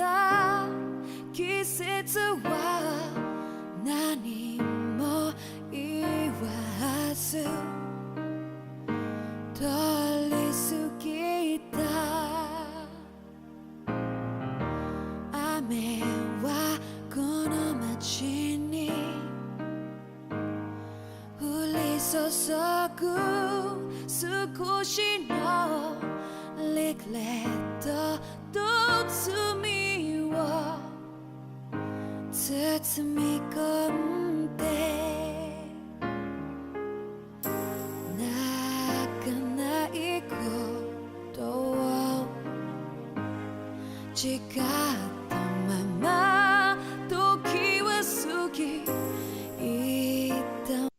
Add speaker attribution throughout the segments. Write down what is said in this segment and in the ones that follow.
Speaker 1: た季節は何も言わず通り過ぎた。雨はこの街に降り注ぐ少しのリグレットと罪を包み込んで泣かないことを誓ったまま時は過ぎいった。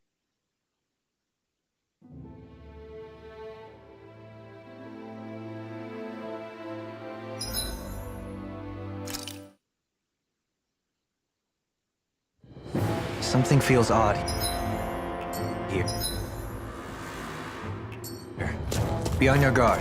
Speaker 2: Something feels odd here. Be on your guard.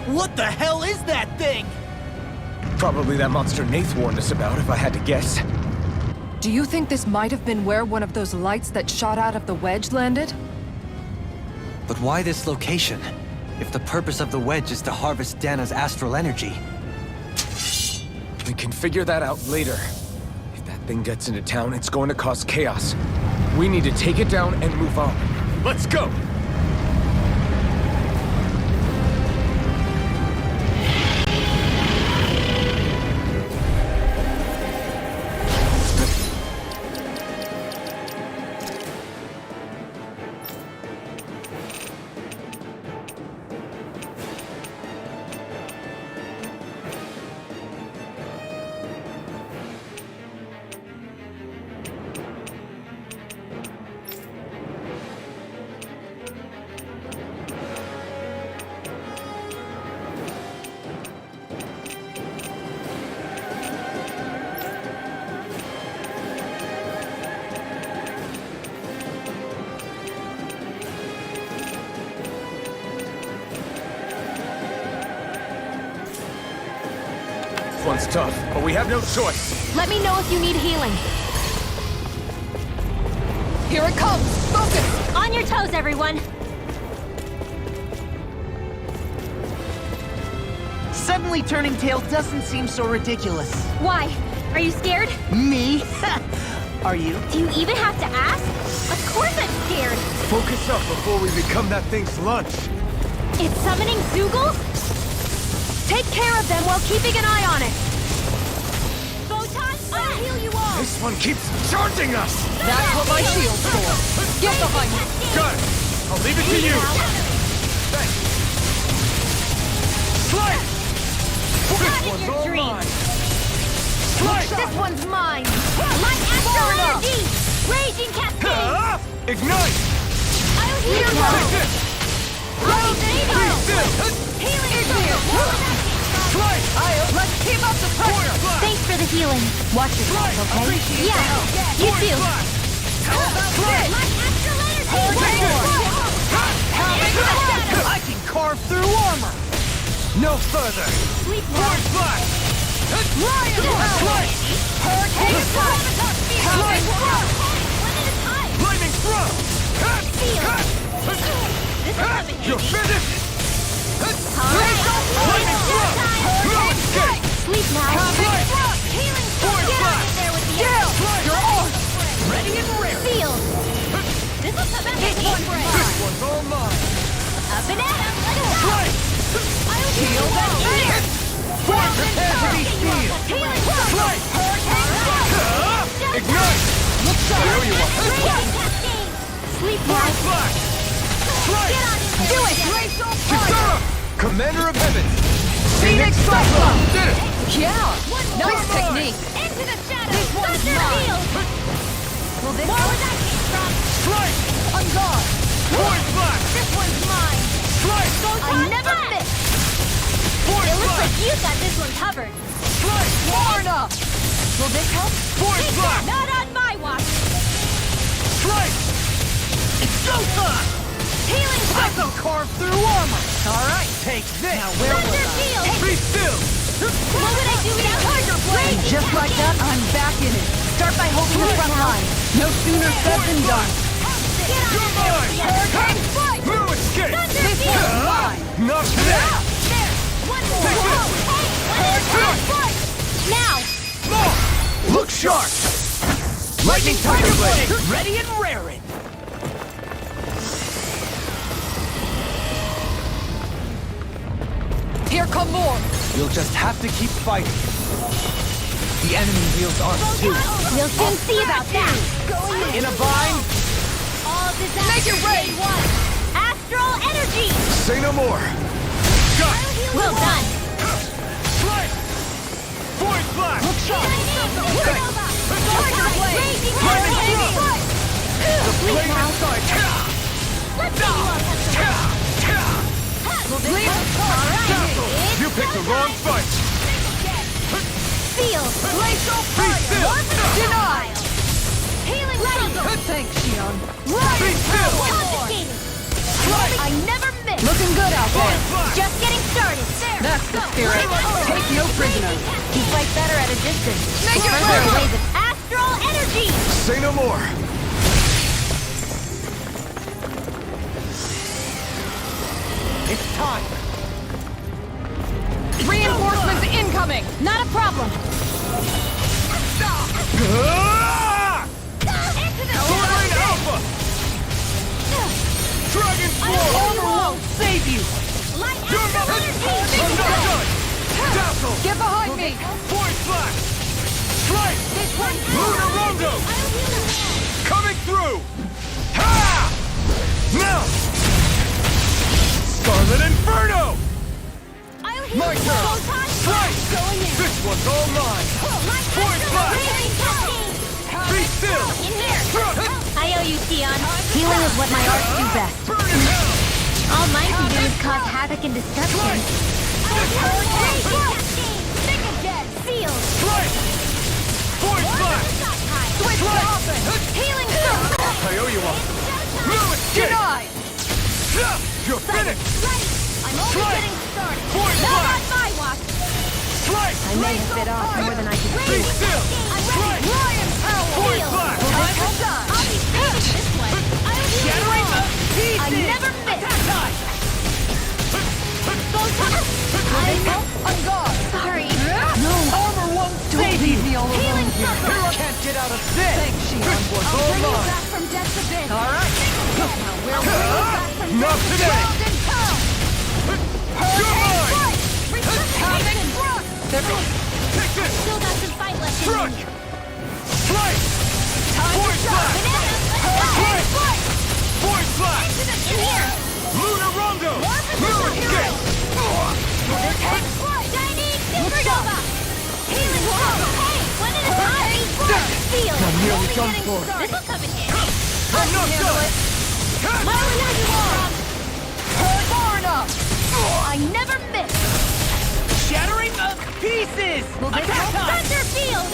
Speaker 3: What the hell is that thing?
Speaker 4: Probably that monster Nath warned us about, if I had to guess.
Speaker 5: Do you think this might have been where one of those lights that shot out of the wedge landed?
Speaker 2: But why this location? If the purpose of the wedge is to harvest Dana's astral energy.
Speaker 4: We can figure that out later. If that thing gets into town, it's going to cause chaos. We need to take it down and move on. Let's go! one's tough, but we have no choice.
Speaker 6: Let me know if you need healing.
Speaker 5: Here it comes! Focus!
Speaker 6: On your toes, everyone!
Speaker 3: Suddenly turning tail doesn't seem so ridiculous.
Speaker 6: Why? Are you scared?
Speaker 3: Me? Are you?
Speaker 6: Do you even have to ask? Of course I'm scared!
Speaker 4: Focus up before we become that thing's lunch.
Speaker 6: It's summoning Zoogles? Take care of them while keeping an eye on it! Photon, I'll heal you all!
Speaker 4: This one keeps charging us!
Speaker 5: That's what my shield's for! Get behind me!
Speaker 4: Got it! I'll leave it to you! Thanks! Slide!
Speaker 6: Not
Speaker 4: This
Speaker 6: in
Speaker 4: one's
Speaker 6: your
Speaker 4: all
Speaker 6: dreams.
Speaker 4: mine! Slide!
Speaker 6: This one's mine! Light Astral Energy! Raging Cascade!
Speaker 4: Ignite!
Speaker 6: I'll heal you all!
Speaker 4: Take this!
Speaker 6: I'll save
Speaker 4: Be
Speaker 6: you!
Speaker 4: still!
Speaker 6: Healing Circle!
Speaker 4: Slide!
Speaker 5: Let's keep up the pressure!
Speaker 4: Force
Speaker 6: Thanks for the healing. Watch yourself, okay? Yeah, you too.
Speaker 4: Slide!
Speaker 6: Light Astral Energy!
Speaker 4: Take this!
Speaker 3: I can carve through armor! No further!
Speaker 6: Sweet
Speaker 4: Force flash!
Speaker 6: Lion
Speaker 4: Slide!
Speaker 6: Hurricane Strike!
Speaker 4: Slide!
Speaker 6: One at a time!
Speaker 4: Lightning throw! You're finished! Lightning throw! No escape!
Speaker 6: Sleep now!
Speaker 4: Slide!
Speaker 6: Healing
Speaker 4: Force
Speaker 6: Get
Speaker 4: flash!
Speaker 6: on in there with the
Speaker 4: Yeah!
Speaker 6: arrow!
Speaker 4: Slide! You're on!
Speaker 3: Ready and rare!
Speaker 6: Seal! This is the best
Speaker 4: This one's all mine!
Speaker 6: Up and at 'em! Let's go!
Speaker 4: Slide!
Speaker 6: I'll heal you all! Here!
Speaker 4: Force prepare to be sealed!
Speaker 6: Healing
Speaker 4: Slide!
Speaker 6: Hurricane
Speaker 4: Ignite! There you are!
Speaker 6: Raging Cascade! Sleep
Speaker 4: Force
Speaker 6: now!
Speaker 4: flash! Slide!
Speaker 6: Get on in there!
Speaker 5: Do it!
Speaker 4: Kisara! Commander of Heaven!
Speaker 5: Phoenix Cyclone!
Speaker 4: Did it!
Speaker 5: Yeah! Nice
Speaker 4: Come on!
Speaker 5: technique!
Speaker 6: Into the shadows!
Speaker 5: This one's
Speaker 6: Thunder
Speaker 5: mine.
Speaker 6: field! Well, this where that came from?
Speaker 4: Strike!
Speaker 5: On guard!
Speaker 4: Force flash!
Speaker 6: This one's mine!
Speaker 4: Strike!
Speaker 6: I never miss!
Speaker 4: Force
Speaker 6: It looks
Speaker 4: flash!
Speaker 6: like you got this one covered.
Speaker 4: Strike!
Speaker 5: Lorna!
Speaker 6: Will this help?
Speaker 4: Force
Speaker 6: Take
Speaker 4: flash!
Speaker 6: that! Not on my watch!
Speaker 4: Strike!
Speaker 3: It's go time!
Speaker 6: Healing
Speaker 3: I
Speaker 6: circle!
Speaker 3: can carve through armor! Alright, take this! Now where was
Speaker 6: Thunder
Speaker 3: I?
Speaker 6: field!
Speaker 4: Be still!
Speaker 6: What would I do without Tiger Blade?
Speaker 3: Just like that, I'm back in it. Start by holding the front line. No sooner said than done.
Speaker 6: Get on
Speaker 4: You're
Speaker 6: in there with
Speaker 4: mine!
Speaker 6: the Hurricane Strike!
Speaker 4: No escape!
Speaker 6: Thunder field!
Speaker 4: Not today!
Speaker 6: There! One more!
Speaker 4: Take this!
Speaker 6: Hey! Hurricane Strike! Now!
Speaker 4: More! Look sharp! Lightning Tiger Blade!
Speaker 3: Ready and raring!
Speaker 5: Here come more!
Speaker 2: You'll just have to keep fighting. The enemy wields arms too.
Speaker 6: We'll soon see about that! Going
Speaker 3: In a bind?
Speaker 6: All disaster
Speaker 5: Make it rain.
Speaker 6: day one! Astral Energy!
Speaker 4: Say no more! Got it!
Speaker 6: Well done!
Speaker 4: Strike! Force flash!
Speaker 6: Tiger Blade! Raging
Speaker 4: Lightning
Speaker 6: Hurricane
Speaker 4: throw!
Speaker 6: Strike!
Speaker 4: Blade inside!
Speaker 6: Let's see you all have some Alright!
Speaker 4: You picked the wrong fight!
Speaker 6: Seal!
Speaker 5: Glacial
Speaker 4: Be
Speaker 5: fire!
Speaker 4: still!
Speaker 5: Denied!
Speaker 6: Healing Circle!
Speaker 5: Thanks, Shion.
Speaker 4: Be still!
Speaker 6: Confiscated! I never miss!
Speaker 5: Looking good out there.
Speaker 6: Just getting started! There!
Speaker 5: That's the spirit. Take no prisoners.
Speaker 6: You fight better at a distance.
Speaker 5: Make it
Speaker 6: Further
Speaker 5: rain.
Speaker 6: away than Astral Energy!
Speaker 4: Say no more!
Speaker 3: It's time!
Speaker 5: Reinforcements incoming!
Speaker 6: Not a problem!
Speaker 4: Ah!
Speaker 6: Into the
Speaker 4: Swordling
Speaker 6: shadows!
Speaker 4: Alpha! Dragon Sword!
Speaker 3: Armor won't save you!
Speaker 6: Light
Speaker 4: You're
Speaker 6: Astral
Speaker 4: not
Speaker 6: Energy!
Speaker 4: done! Dazzle!
Speaker 5: Get behind me!
Speaker 4: Force flash! Strike! Lunar Rondo!
Speaker 6: I'll heal you now!
Speaker 4: Coming through! Ha! Now! Scarlet Inferno!
Speaker 6: I'll heal
Speaker 4: My
Speaker 6: you!
Speaker 4: turn!
Speaker 6: Photon
Speaker 4: Strike!
Speaker 6: Going in!
Speaker 4: This one's all mine!
Speaker 6: Light
Speaker 4: Force
Speaker 6: Astral
Speaker 4: flash!
Speaker 6: Raging Cascade!
Speaker 4: Be still!
Speaker 6: In here!
Speaker 4: Throw-
Speaker 6: I owe you, Theon. Healing is what my arts do best.
Speaker 4: Burn in hell!
Speaker 6: All mine can do is cause havoc and destruction. Sealed!
Speaker 4: Strike! Force flash!
Speaker 6: Switch
Speaker 4: Strike!
Speaker 6: Healing circle!
Speaker 4: I owe you one! No escape!
Speaker 5: Denied!
Speaker 4: You're finished!
Speaker 6: I'm only
Speaker 4: Strike!
Speaker 6: getting started.
Speaker 4: Force
Speaker 6: Not
Speaker 4: flash!
Speaker 6: on my watch!
Speaker 4: Strike!
Speaker 6: I may have bit off more than I could
Speaker 4: Be
Speaker 6: chew.
Speaker 4: still! Strike! Forward flash!
Speaker 6: I'll be saving this one. I'll heal you all. I never miss.
Speaker 5: On guard!
Speaker 6: Sorry.
Speaker 5: Armor won't save you! Leave me all alone
Speaker 6: Healing
Speaker 5: here.
Speaker 6: circle.
Speaker 2: Can't get out of this!
Speaker 5: Thanks, Shion.
Speaker 6: I'll bring you back from death's abyss.
Speaker 5: All right.
Speaker 6: I'll bring you back from
Speaker 4: Not
Speaker 6: death's
Speaker 4: today!
Speaker 6: Resuscitation.
Speaker 4: Take this!
Speaker 6: Still got some fight left in
Speaker 4: Struck!
Speaker 6: me.
Speaker 4: Strike! Forward flash!
Speaker 6: Banana.
Speaker 4: Forward flash!
Speaker 6: In here.
Speaker 4: Lunar Rondo! Lunar escape!
Speaker 6: Chinese supernova. Healing circle. Hey, one at a time. Feel.
Speaker 4: I'm nearly
Speaker 6: Only
Speaker 4: done
Speaker 6: getting
Speaker 4: for.
Speaker 6: started. This'll come in handy.
Speaker 4: I'm not done!
Speaker 6: Mile and you are.
Speaker 5: Far enough!
Speaker 6: I never miss.
Speaker 2: Shattering of pieces!
Speaker 6: Thunder field.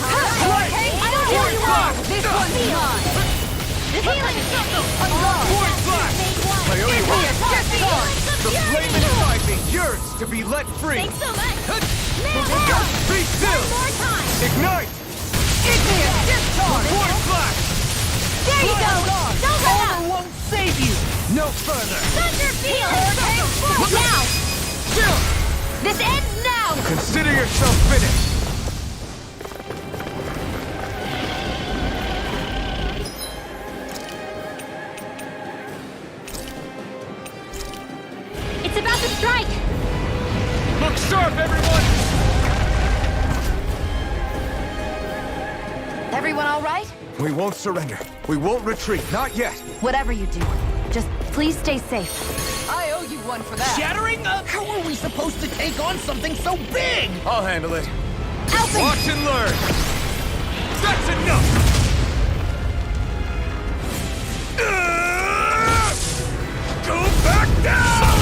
Speaker 4: Strike!
Speaker 6: I'll heal you all.
Speaker 5: This one's mine!
Speaker 6: This healing circle.
Speaker 4: Forward flash! My only hope! The flame inside me yearns to be let free!
Speaker 6: Thanks so much. Now,
Speaker 4: Be still!
Speaker 6: one more time.
Speaker 4: Ignite!
Speaker 5: Igneous discharge!
Speaker 4: Forward flash!
Speaker 6: There you go. Don't let
Speaker 5: Armor
Speaker 6: up.
Speaker 5: won't save you!
Speaker 2: No further!
Speaker 6: Thunder field. Now.
Speaker 4: Still!
Speaker 6: This ends now.
Speaker 4: Consider yourself finished!
Speaker 6: It's about to strike.
Speaker 4: Look sharp, everyone!
Speaker 3: Everyone all right?
Speaker 4: We won't surrender. We won't retreat. Not yet.
Speaker 3: Whatever you do, just please stay safe.
Speaker 5: I owe you one for that.
Speaker 2: Shattering of... How are we supposed to take on something so big?
Speaker 4: I'll handle it.
Speaker 6: Alpha.
Speaker 4: Watch and learn. That's enough! Go back down!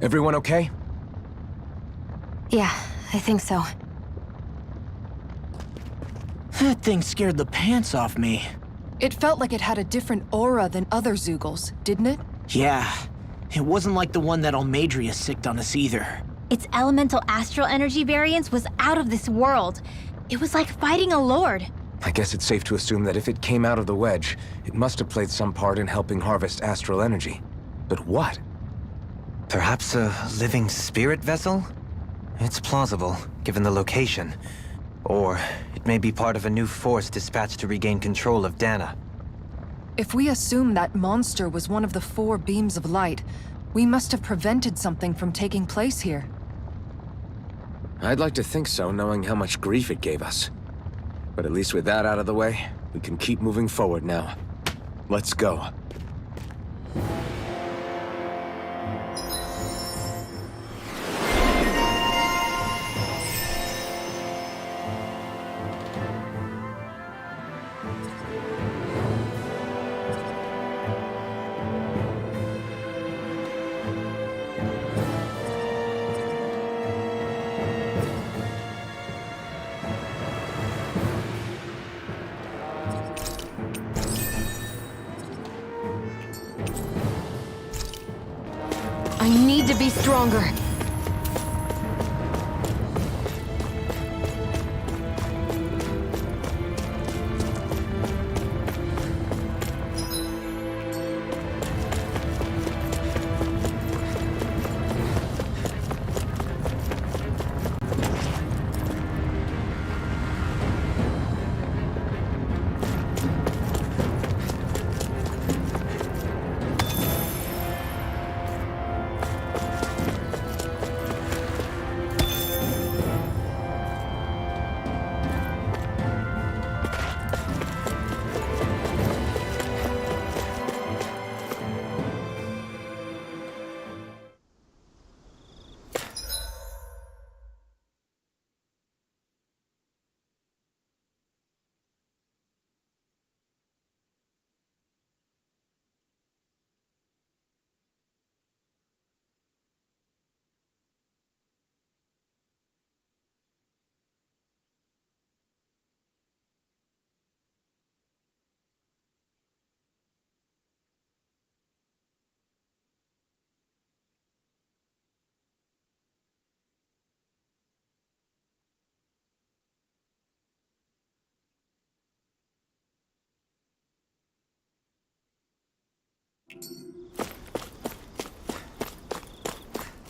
Speaker 4: Everyone okay?
Speaker 3: Yeah, I think so.
Speaker 7: That thing scared the pants off me.
Speaker 5: It felt like it had a different aura than other Zeugles, didn't it?
Speaker 7: Yeah, it wasn't like the one that Almadria sicked on us either.
Speaker 6: Its elemental astral energy variance was out of this world. It was like fighting a lord.
Speaker 4: I guess it's safe to assume that if it came out of the wedge, it must have played some part in helping harvest astral energy. But what?
Speaker 2: Perhaps a living spirit vessel? It's plausible, given the location. Or it may be part of a new force dispatched to regain control of Dana.
Speaker 5: If we assume that monster was one of the 4 beams of light, we must have prevented something from taking place here.
Speaker 4: I'd like to think so, knowing how much grief it gave us. But at least with that out of the way, we can keep moving forward now. Let's go.
Speaker 3: I need to be stronger.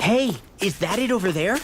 Speaker 7: Hey, is that it over there?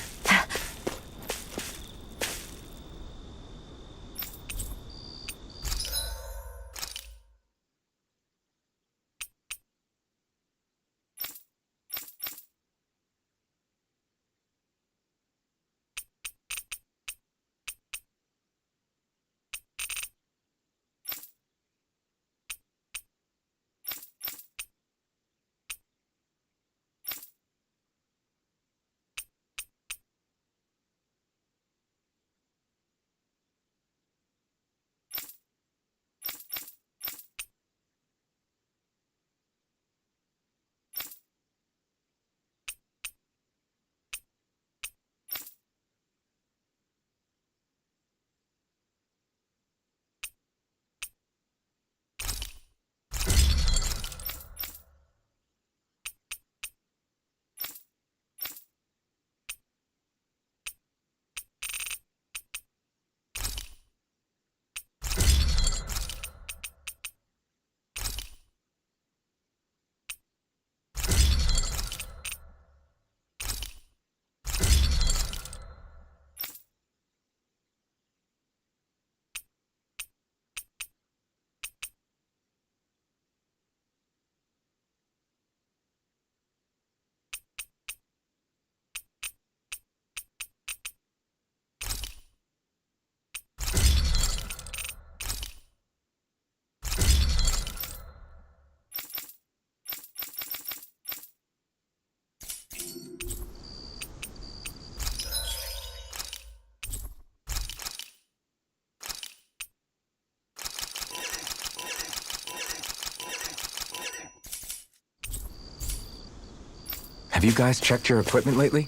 Speaker 4: Have you guys checked your equipment lately?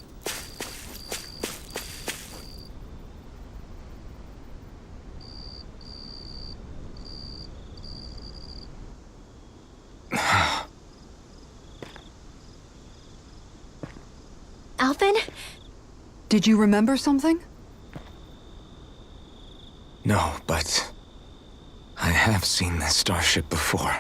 Speaker 6: Alphen?
Speaker 5: Did you remember something?
Speaker 4: No, but I have seen this starship before.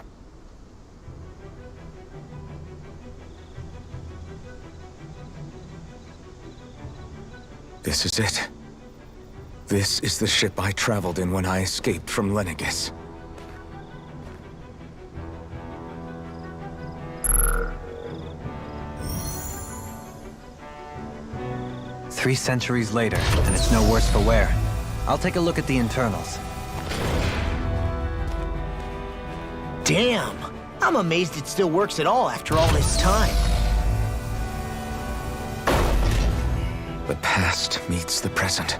Speaker 4: This is it. This is the ship I traveled in when I escaped from Lenegis.
Speaker 2: Three centuries later, and it's no worse for wear. I'll take a look at the internals.
Speaker 7: Damn! I'm amazed it still works at all after all this time.
Speaker 4: The past meets the present.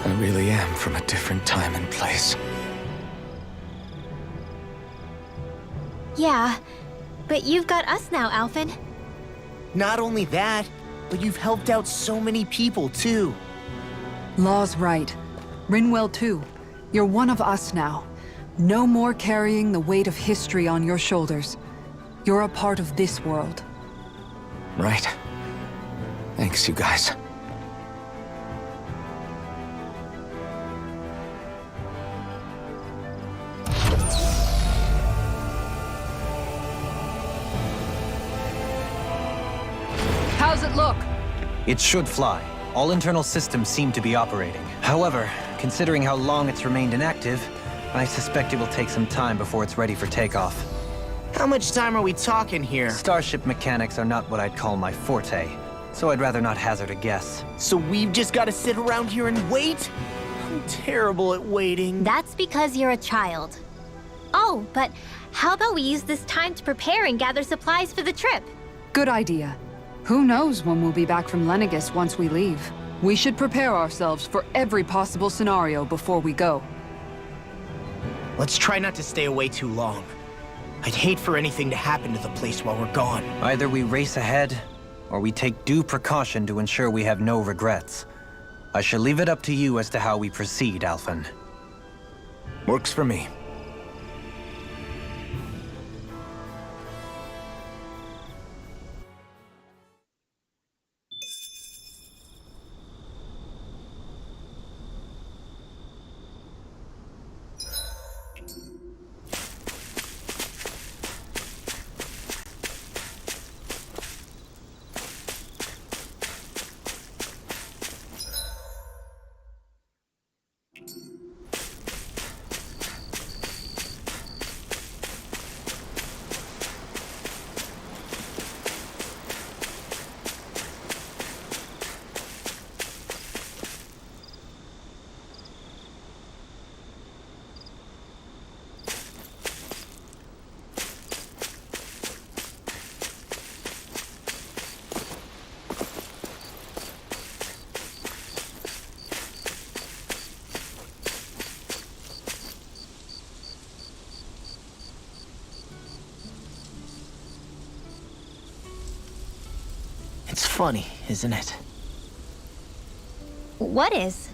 Speaker 4: I really am from a different time and place.
Speaker 6: Yeah, but you've got us now, Alphen.
Speaker 7: Not only that, but you've helped out so many people, too.
Speaker 5: Law's right. Rinwell too. You're one of us now. No more carrying the weight of history on your shoulders. You're a part of this world.
Speaker 4: Right. Thanks, you guys.
Speaker 5: How's it look?
Speaker 2: It should fly. All internal systems seem to be operating. However, considering how long it's remained inactive, I suspect it will take some time before it's ready for takeoff.
Speaker 7: How much time are we talking here?
Speaker 2: Starship mechanics are not what I'd call my forte, so I'd rather not hazard a guess.
Speaker 7: So we've just got to sit around here and wait? I'm terrible at waiting.
Speaker 6: That's because you're a child. Oh, but how about we use this time to prepare and gather supplies for the trip?
Speaker 5: Good idea. Who knows when we'll be back from Lenegis once we leave. We should prepare ourselves for every possible scenario before we go.
Speaker 7: Let's try not to stay away too long. I'd hate for anything to happen to the place while we're gone.
Speaker 2: Either we race ahead, or we take due precaution to ensure we have no regrets. I shall leave it up to you as to how we proceed, Alphen.
Speaker 4: Works for me.
Speaker 7: It's funny, isn't it?
Speaker 6: What is?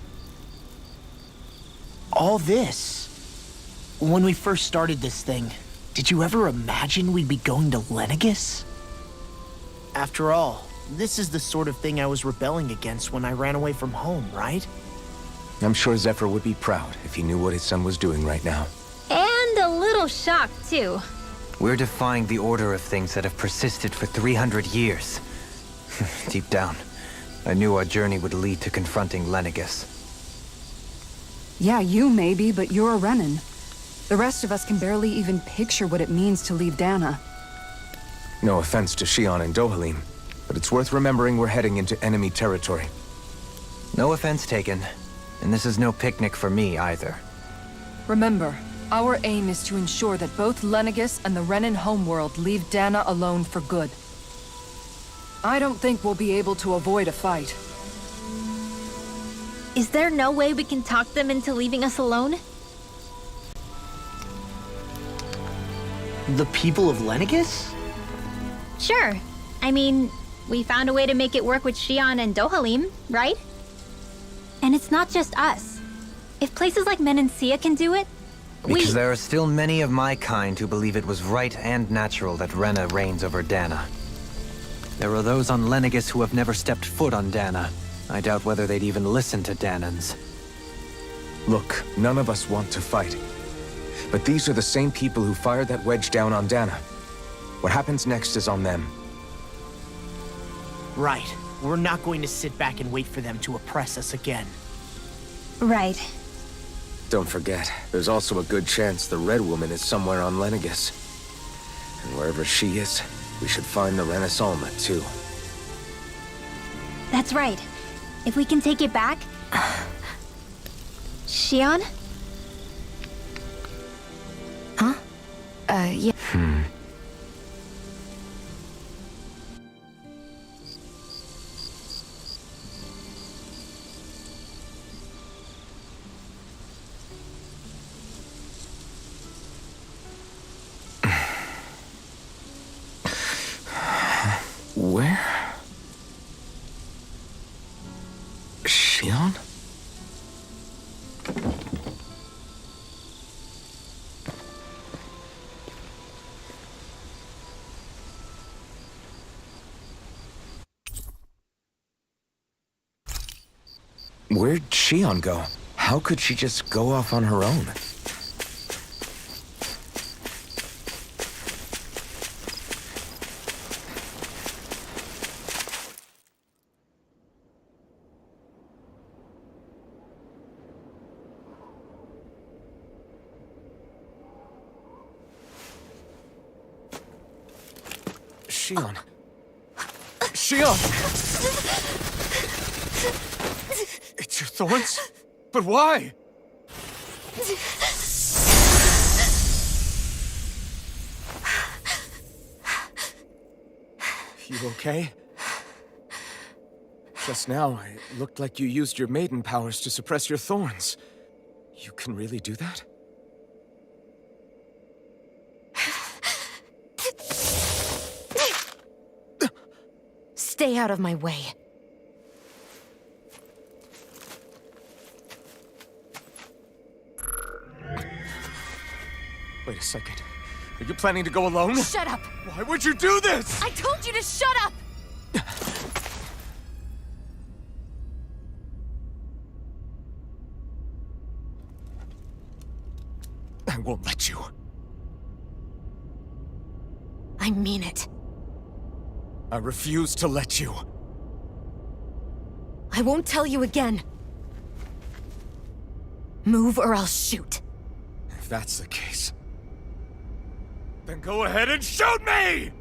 Speaker 7: All this. When we first started this thing, did you ever imagine we'd be going to Lenegis? After all, this is the sort of thing I was rebelling against when I ran away from home, right?
Speaker 4: I'm sure Zephyr would be proud if he knew what his son was doing right now.
Speaker 6: And a little shocked, too.
Speaker 2: We're defying the order of things that have persisted for 300 years. Deep down, I knew our journey would lead to confronting Lenegis.
Speaker 5: Yeah, you maybe, but you're a Renan. The rest of us can barely even picture what it means to leave Dana.
Speaker 4: No offense to Shion and Dohalim, but it's worth remembering we're heading into enemy territory.
Speaker 2: No offense taken, and this is no picnic for me either.
Speaker 3: Remember, our aim is to ensure that both Lenegis and the Renan homeworld leave Dana alone for good. I don't think we'll be able to avoid a fight.
Speaker 6: Is there no way we can talk them into leaving us alone?
Speaker 7: The people of Lenegis?
Speaker 6: Sure. I mean, we found a way to make it work with Shion and Dohalim, right? And it's not just us. If places like Menancia can do it,
Speaker 2: Because there are still many of my kind who believe it was right and natural that Rena reigns over Dana. There are those on Lenegis who have never stepped foot on Dana. I doubt whether they'd even listen to Danans.
Speaker 4: Look, none of us want to fight. But these are the same people who fired that wedge down on Dana. What happens next is on them.
Speaker 7: Right. We're not going to sit back and wait for them to oppress us again.
Speaker 6: Right.
Speaker 4: Don't forget, there's also a good chance the Red Woman is somewhere on Lenegis. And wherever she is, we should find the Renaissalma too.
Speaker 6: That's right. If we can take it back... Shion? Huh? Yeah.
Speaker 4: Where? Shion? Where'd Shion go? How could she just go off on her own? Shion. Shion! It's your thorns? But why? You okay? Just now, it looked like you used your maiden powers to suppress your thorns. You can really do that?
Speaker 6: Stay out of my way.
Speaker 4: Wait a second. Are you planning to go alone?
Speaker 3: Shut up!
Speaker 4: Why would you do this?
Speaker 3: I told you to shut up!
Speaker 4: I won't let you.
Speaker 6: I mean it.
Speaker 4: I refuse to let you.
Speaker 6: I won't tell you again. Move or I'll shoot.
Speaker 4: If that's the case, then go ahead and shoot me!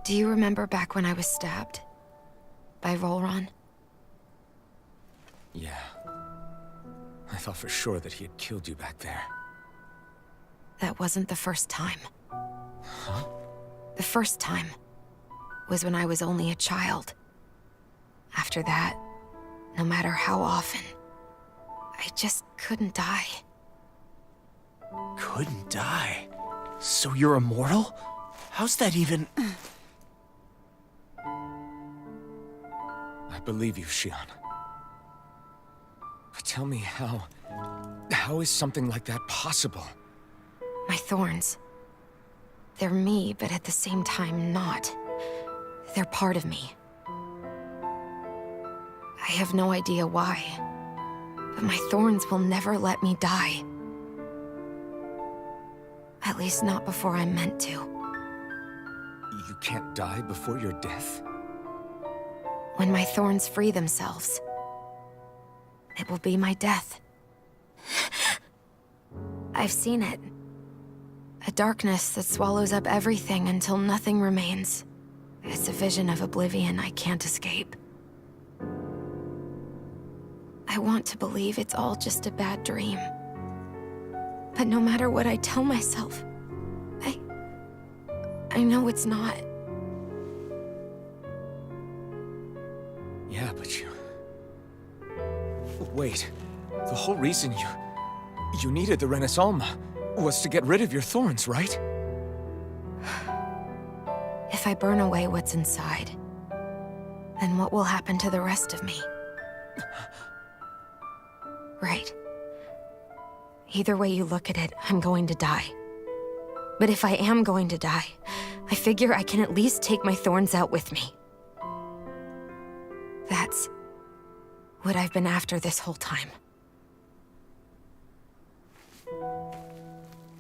Speaker 1: Do you remember back when I was stabbed? By Volron?
Speaker 4: Yeah. I thought for sure that he had killed you back there.
Speaker 1: That wasn't the first time. The first time was when I was only a child. After that, no matter how often, I just couldn't die.
Speaker 7: Couldn't die? So you're immortal? How's that even...
Speaker 4: I believe you, Shion. But tell me how is something like that possible?
Speaker 1: My thorns. They're me, but at the same time not. They're part of me. I have no idea why, but my thorns will never let me die. At least not before I'm meant to.
Speaker 4: You can't die before your death?
Speaker 1: When my thorns free themselves, it will be my death. I've seen it. A darkness that swallows up everything until nothing remains. It's a vision of oblivion I can't escape. I want to believe it's all just a bad dream. But no matter what I tell myself, I know it's not.
Speaker 4: Yeah, but you... Wait. The whole reason you needed the Renaissance was to get rid of your thorns, right?
Speaker 1: If I burn away what's inside, then what will happen to the rest of me? Right. Either way you look at it, I'm going to die. But if I am going to die, I figure I can at least take my thorns out with me. That's what I've been after this whole time.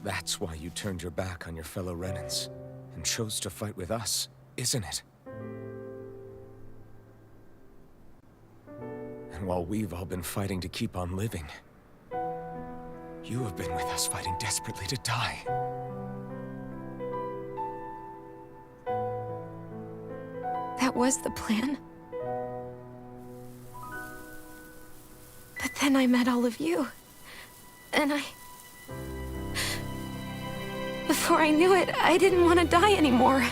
Speaker 4: That's why you turned your back on your fellow Renans and chose to fight with us, isn't it? And while we've all been fighting to keep on living, you have been with us fighting desperately to die.
Speaker 1: That was the plan. But then I met all of you. And before I knew it, I didn't want to die anymore.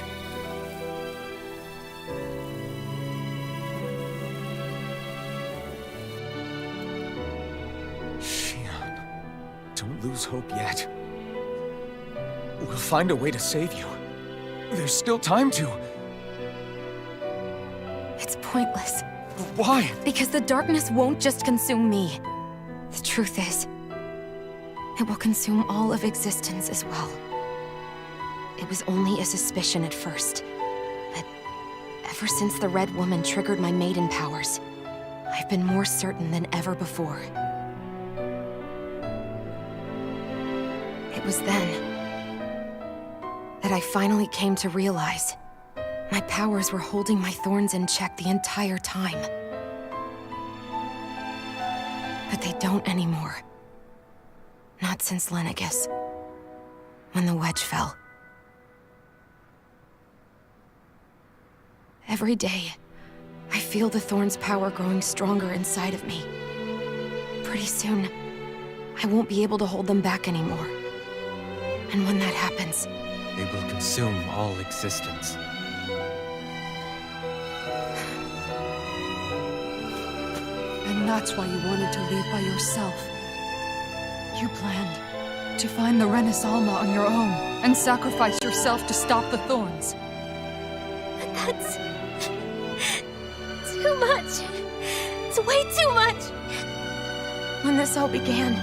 Speaker 4: Shion, don't lose hope yet. We'll find a way to save you. There's still time to.
Speaker 1: It's pointless.
Speaker 4: Why?
Speaker 1: Because the darkness won't just consume me. The truth is, it will consume all of existence as well. It was only a suspicion at first, but ever since the Red Woman triggered my maiden powers, I've been more certain than ever before. It was then that I finally came to realize my powers were holding my thorns in check the entire time. But they don't anymore. Not since Lenegis, when the wedge fell. Every day, I feel the thorn's power growing stronger inside of me. Pretty soon, I won't be able to hold them back anymore. And when that happens,
Speaker 2: They will consume all existence.
Speaker 5: And that's why you wanted to leave by yourself. You planned to find the Renaissance on your own and sacrifice yourself to stop the thorns.
Speaker 6: That's... too much. It's way too much.
Speaker 1: when this all began,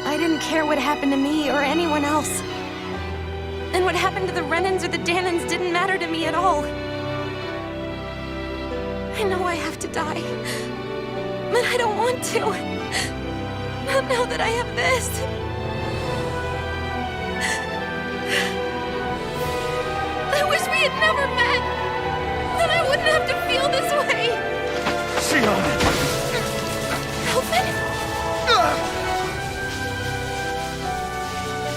Speaker 1: I didn't care what happened to me or anyone else. And what happened to the Renans or the Dahnans didn't matter to me at all. I know I have to die, but I don't want to. Not now that I have this. I wish we had never met. Then I wouldn't have to feel this way.
Speaker 4: Shion!
Speaker 1: Help it!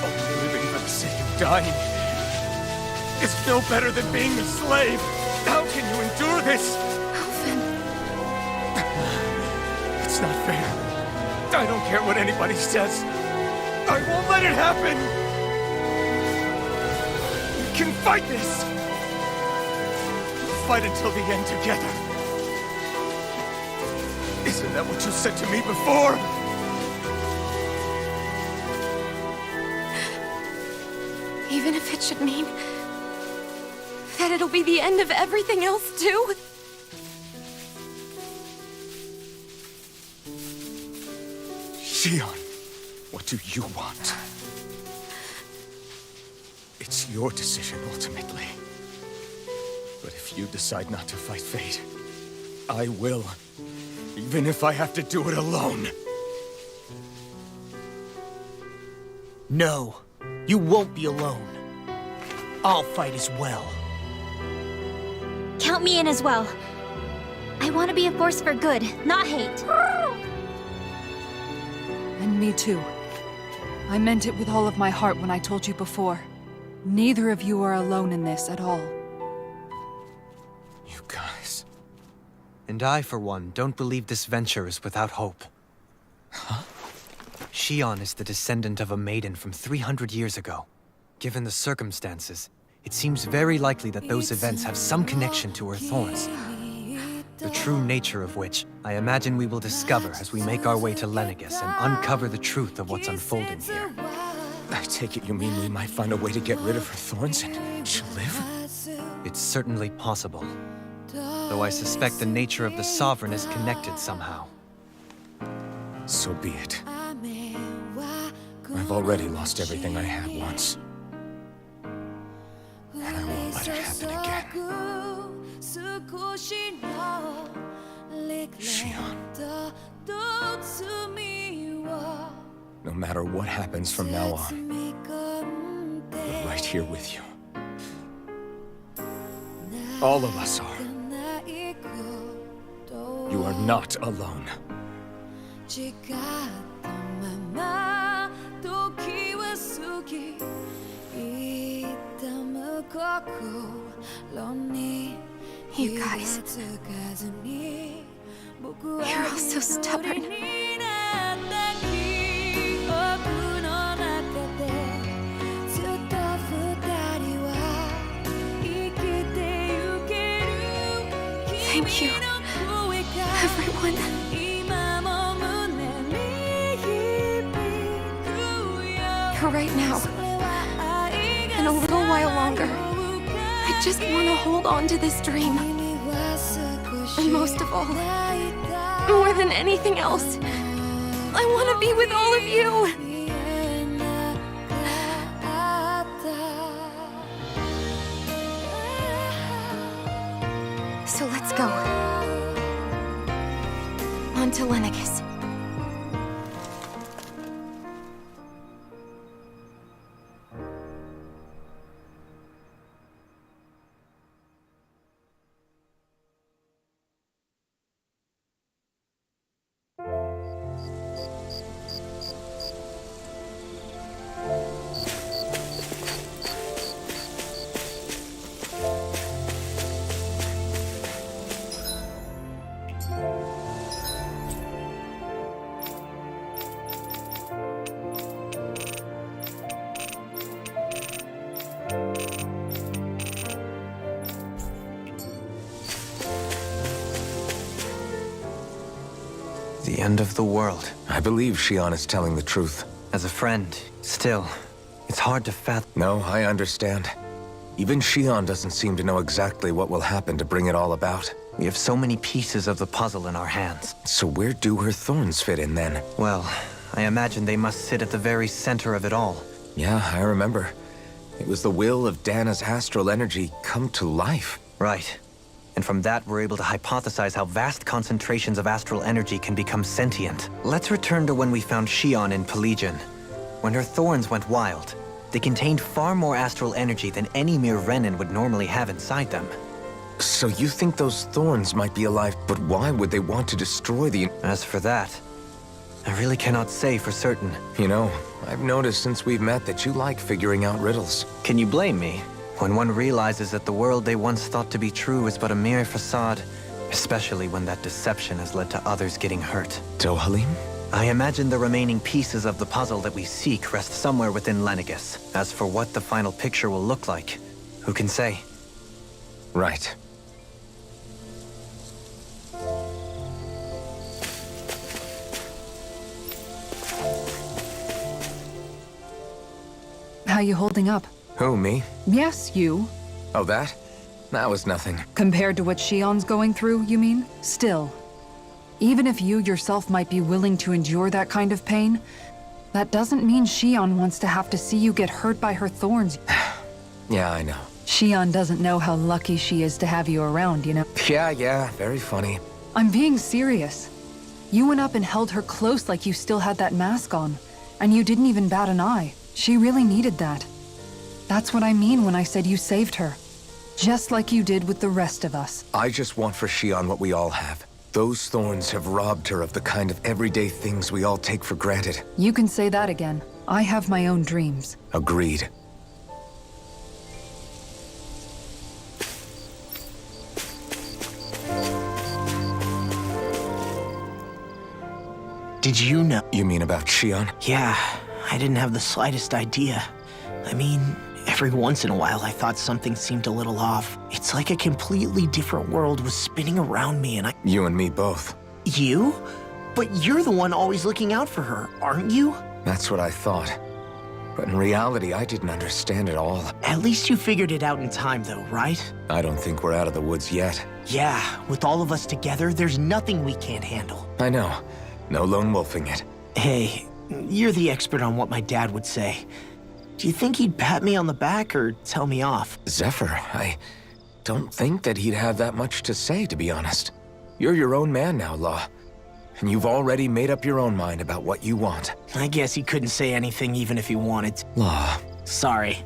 Speaker 4: Only living for the sake of dying is It's no better than being a slave. How can you endure this?
Speaker 1: Alvin.
Speaker 4: It's not fair. I don't care what anybody says. I won't let it happen. We can fight this. We'll fight until the end together. Isn't that what you said to me before?
Speaker 1: Even if it should mean that it'll be the end of everything else, too?
Speaker 4: Shion, what do you want? It's your decision, ultimately. But if you decide not to fight fate, I will. Even if I have to do it alone.
Speaker 7: No, you won't be alone. I'll fight as well.
Speaker 6: Count me in as well. I want to be a force for good, not hate.
Speaker 3: And me too. I meant it with all of my heart when I told you before. Neither of you are alone in this at all.
Speaker 4: You guys...
Speaker 2: And I, for one, don't believe this venture is without hope.
Speaker 4: Huh?
Speaker 2: Shion is the descendant of a maiden from 300 years ago. Given the circumstances, it seems very likely that those events have some connection to her thorns. The true nature of which, I imagine we will discover as we make our way to Lenegis and uncover the truth of what's unfolding here.
Speaker 4: I take it you mean we might find a way to get rid of her thorns and she'll live?
Speaker 2: It's certainly possible. Though I suspect the nature of the Sovereign is connected somehow.
Speaker 4: So be it. I've already lost everything I had once. And I won't let it happen again. Shion. No matter what happens from now on, we're right here with you. All of us are. You are not alone.
Speaker 1: You guys. You're all so stubborn. Thank you, everyone. For right now, and a little while longer, I just want to hold on to this dream. And most of all, more than anything else, I want to be with all of you. So let's go. On to Lenegis.
Speaker 2: The end of the world.
Speaker 4: I believe Shion is telling the truth.
Speaker 2: As a friend, still, it's hard to fathom.
Speaker 4: No, I understand. Even Shion doesn't seem to know exactly what will happen to bring it all about.
Speaker 2: We have so many pieces of the puzzle in our hands.
Speaker 4: So where do her thorns fit in then?
Speaker 2: Well, I imagine they must sit at the very center of it all.
Speaker 4: Yeah, I remember. It was the will of Dana's astral energy come to life.
Speaker 2: Right. And from that, we're able to hypothesize how vast concentrations of astral energy can become sentient. Let's return to when we found Shion in Pelegion. When her thorns went wild, they contained far more astral energy than any mere Renin would normally have inside them.
Speaker 4: So you think those thorns might be alive, but why would they want to destroy the...
Speaker 2: As for that, I really cannot say for certain.
Speaker 4: You know, I've noticed since we've met that you like figuring out riddles.
Speaker 2: Can you blame me? When one realizes that the world they once thought to be true is but a mere facade, especially when that deception has led to others getting hurt.
Speaker 4: Dohalim?
Speaker 2: I imagine the remaining pieces of the puzzle that we seek rest somewhere within Lenegis. As for what the final picture will look like, who can say?
Speaker 4: Right.
Speaker 5: How you holding up?
Speaker 4: Who, me?
Speaker 5: Yes, you.
Speaker 4: Oh, that? That was nothing.
Speaker 5: Compared to what Shion's going through, you mean? Still. Even if you yourself might be willing to endure that kind of pain, that doesn't mean Shion wants to have to see you get hurt by her thorns.
Speaker 4: Yeah, I know.
Speaker 5: Shion doesn't know how lucky she is to have you around, you know?
Speaker 4: Yeah, very funny.
Speaker 5: I'm being serious. You went up and held her close like you still had that mask on, and you didn't even bat an eye. She really needed that. That's what I mean when I said you saved her. Just like you did with the rest of us.
Speaker 4: I just want for Shion what we all have. Those thorns have robbed her of the kind of everyday things we all take for granted.
Speaker 5: You can say that again. I have my own dreams.
Speaker 4: Agreed.
Speaker 7: Did you know?
Speaker 4: You mean about Shion?
Speaker 7: Yeah, I didn't have the slightest idea. I mean, every once in a while I thought something seemed a little off. It's like a completely different world was spinning around me and
Speaker 4: You and me both.
Speaker 7: You? But you're the one always looking out for her, aren't you?
Speaker 4: That's what I thought. But in reality, I didn't understand it all.
Speaker 7: At least you figured it out in time though, right?
Speaker 4: I don't think we're out of the woods yet.
Speaker 7: Yeah, with all of us together, there's nothing we can't handle.
Speaker 4: I know. No lone wolfing it.
Speaker 7: Hey, you're the expert on what my dad would say. Do you think he'd pat me on the back or tell me off?
Speaker 4: Zephyr, I don't think that he'd have that much to say, to be honest. You're your own man now, Law. And you've already made up your own mind about what you want.
Speaker 7: I guess he couldn't say anything even if he wanted to.
Speaker 4: Law.
Speaker 7: Sorry.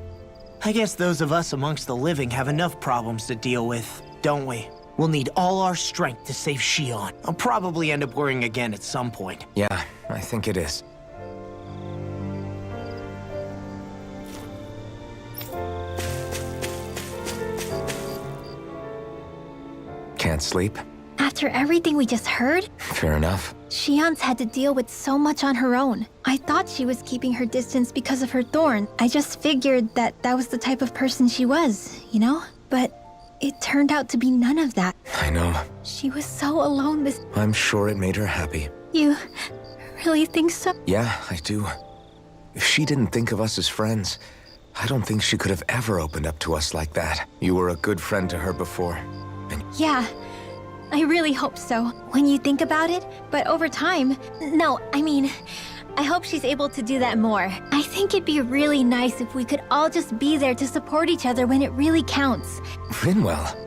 Speaker 7: I guess those of us amongst the living have enough problems to deal with, don't we? We'll need all our strength to save Shion. I'll probably end up worrying again at some point.
Speaker 4: Yeah, I think it is. Can't sleep?
Speaker 6: After everything we just heard,
Speaker 4: Fair enough.
Speaker 6: Shion's had to deal with so much on her own. I thought she was keeping her distance because of her thorn. I just figured that that was the type of person she was, you know? But it turned out to be none of that.
Speaker 4: I know.
Speaker 6: She was so alone this...
Speaker 4: I'm sure it made her happy.
Speaker 6: You really think so?
Speaker 4: Yeah, I do. If she didn't think of us as friends, I don't think she could have ever opened up to us like that. You were a good friend to her before.
Speaker 6: Yeah, I really hope so. When you think about it, but over time... No, I mean, I hope she's able to do that more. I think it'd be really nice if we could all just be there to support each other when it really counts.
Speaker 4: Rinwell.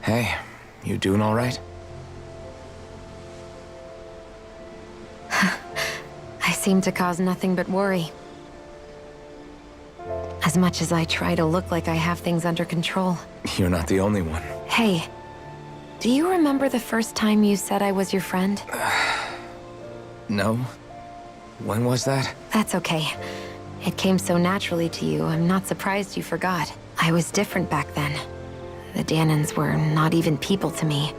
Speaker 4: Hey, you doing all right?
Speaker 1: I seem to cause nothing but worry. As much as I try to look like I have things under control.
Speaker 4: You're not the only one.
Speaker 1: Hey, do you remember the first time you said I was your friend?
Speaker 4: No? When was that?
Speaker 1: That's okay. It came so naturally to you, I'm not surprised you forgot. I was different back then. The Dahnans were not even people to me.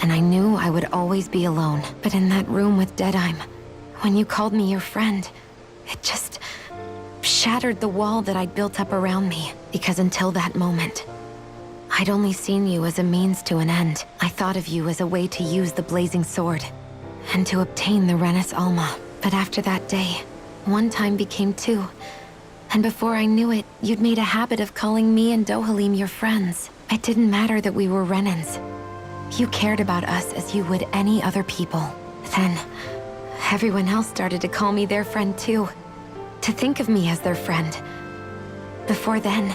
Speaker 1: And I knew I would always be alone. But in that room with Deadheim, when you called me your friend, it just shattered the wall that I'd built up around me. Because until that moment, I'd only seen you as a means to an end. I thought of you as a way to use the Blazing Sword, and to obtain the Renis Alma. But after that day, one time became two. And before I knew it, you'd made a habit of calling me and Dohalim your friends. It didn't matter that we were Renans. You cared about us as you would any other people. Then, everyone else started to call me their friend too. To think of me as their friend. Before then,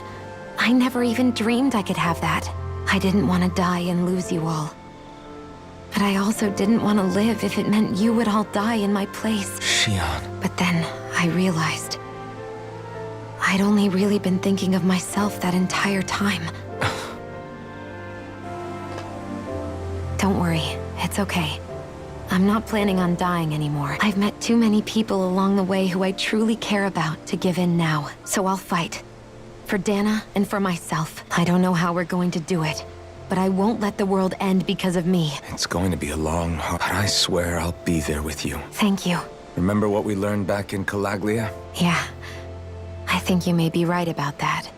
Speaker 1: I never even dreamed I could have that. I didn't want to die and lose you all. But I also didn't want to live if it meant you would all die in my place.
Speaker 4: Shion.
Speaker 1: But then I realized I'd only really been thinking of myself that entire time. Don't worry, it's okay. I'm not planning on dying anymore. I've met too many people along the way who I truly care about to give in now. So I'll fight. For Dana and for myself. I don't know how we're going to do it, but I won't let the world end because of me.
Speaker 4: It's going to be a long, hard... I swear I'll be there with you.
Speaker 1: Thank you.
Speaker 4: Remember what we learned back in Calaglia?
Speaker 1: Yeah, I think you may be right about that.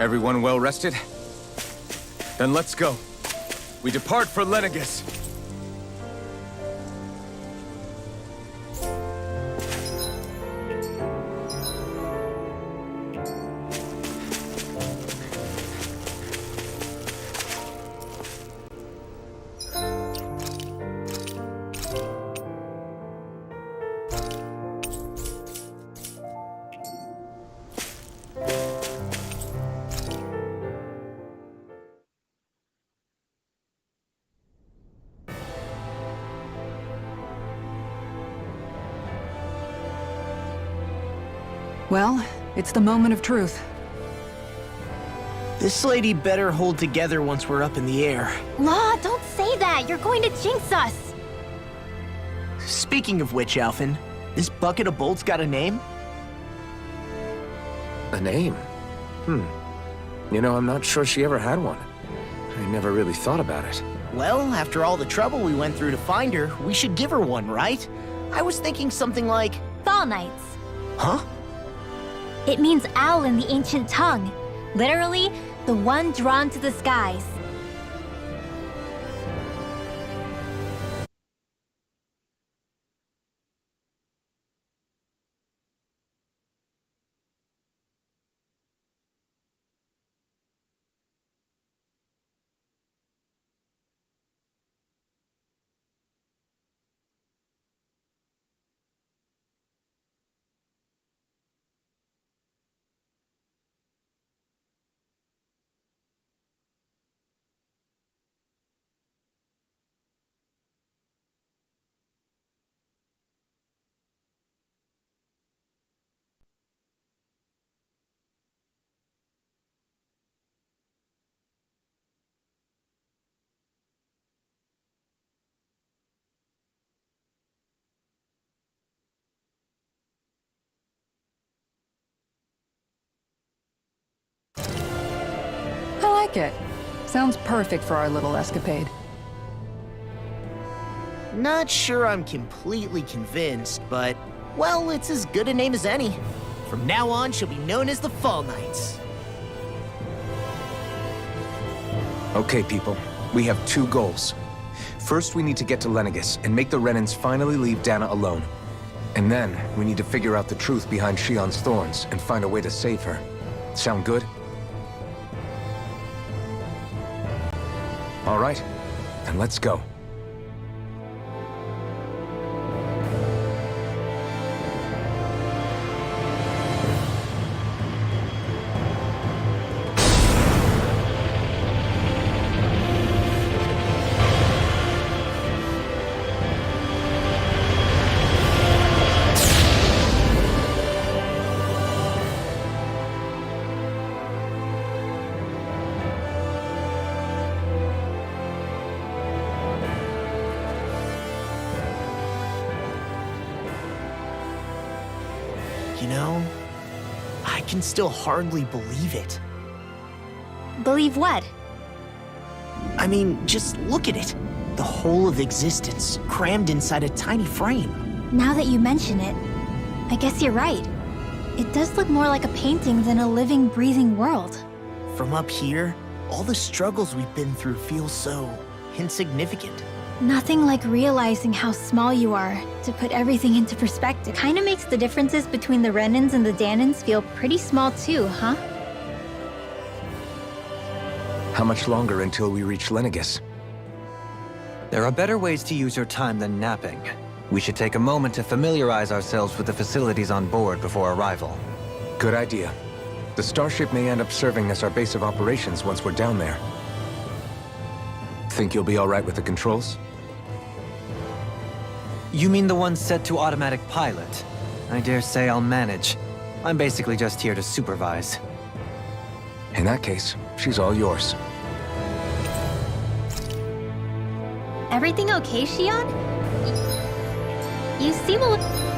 Speaker 4: Everyone well rested? Then let's go. We depart for Lenegis.
Speaker 5: Well, it's the moment of truth.
Speaker 7: This lady better hold together once we're up in the air.
Speaker 6: Law, don't say that. You're going to jinx us.
Speaker 7: Speaking of which, Alphen, this bucket of bolts got a name?
Speaker 4: A name? You know, I'm not sure she ever had one. I never really thought about it.
Speaker 7: Well, after all the trouble we went through to find her, we should give her one, right? I was thinking something like...
Speaker 6: Fall Knights.
Speaker 7: Huh?
Speaker 6: It means owl in the ancient tongue. Literally, the one drawn to the skies.
Speaker 5: I like it. Sounds perfect for our little escapade.
Speaker 7: Not sure I'm completely convinced, but, well, it's as good a name as any. From now on, she'll be known as the Fall Knights.
Speaker 4: Okay, people. We have two goals. First, we need to get to Lenegis and make the Renans finally leave Dana alone. And then, we need to figure out the truth behind Shion's thorns and find a way to save her. Sound good? All right, then let's go.
Speaker 7: You know, I can still hardly believe it.
Speaker 6: Believe what?
Speaker 7: I mean, just look at it. The whole of existence, crammed inside a tiny frame.
Speaker 6: Now that you mention it, I guess you're right. It does look more like a painting than a living, breathing world.
Speaker 7: From up here, all the struggles we've been through feel so insignificant.
Speaker 6: Nothing like realizing how small you are to put everything into perspective. Kinda makes the differences between the Renans and the Danans feel pretty small too, huh?
Speaker 4: How much longer until we reach Lenegis?
Speaker 2: There are better ways to use your time than napping. We should take a moment to familiarize ourselves with the facilities on board before arrival.
Speaker 4: Good idea. The starship may end up serving as our base of operations once we're down there. Think you'll be all right with the controls?
Speaker 2: You mean the one set to automatic pilot? I dare say I'll manage. I'm basically just here to supervise.
Speaker 4: In that case, she's all yours.
Speaker 6: Everything okay, Shion? You seem a little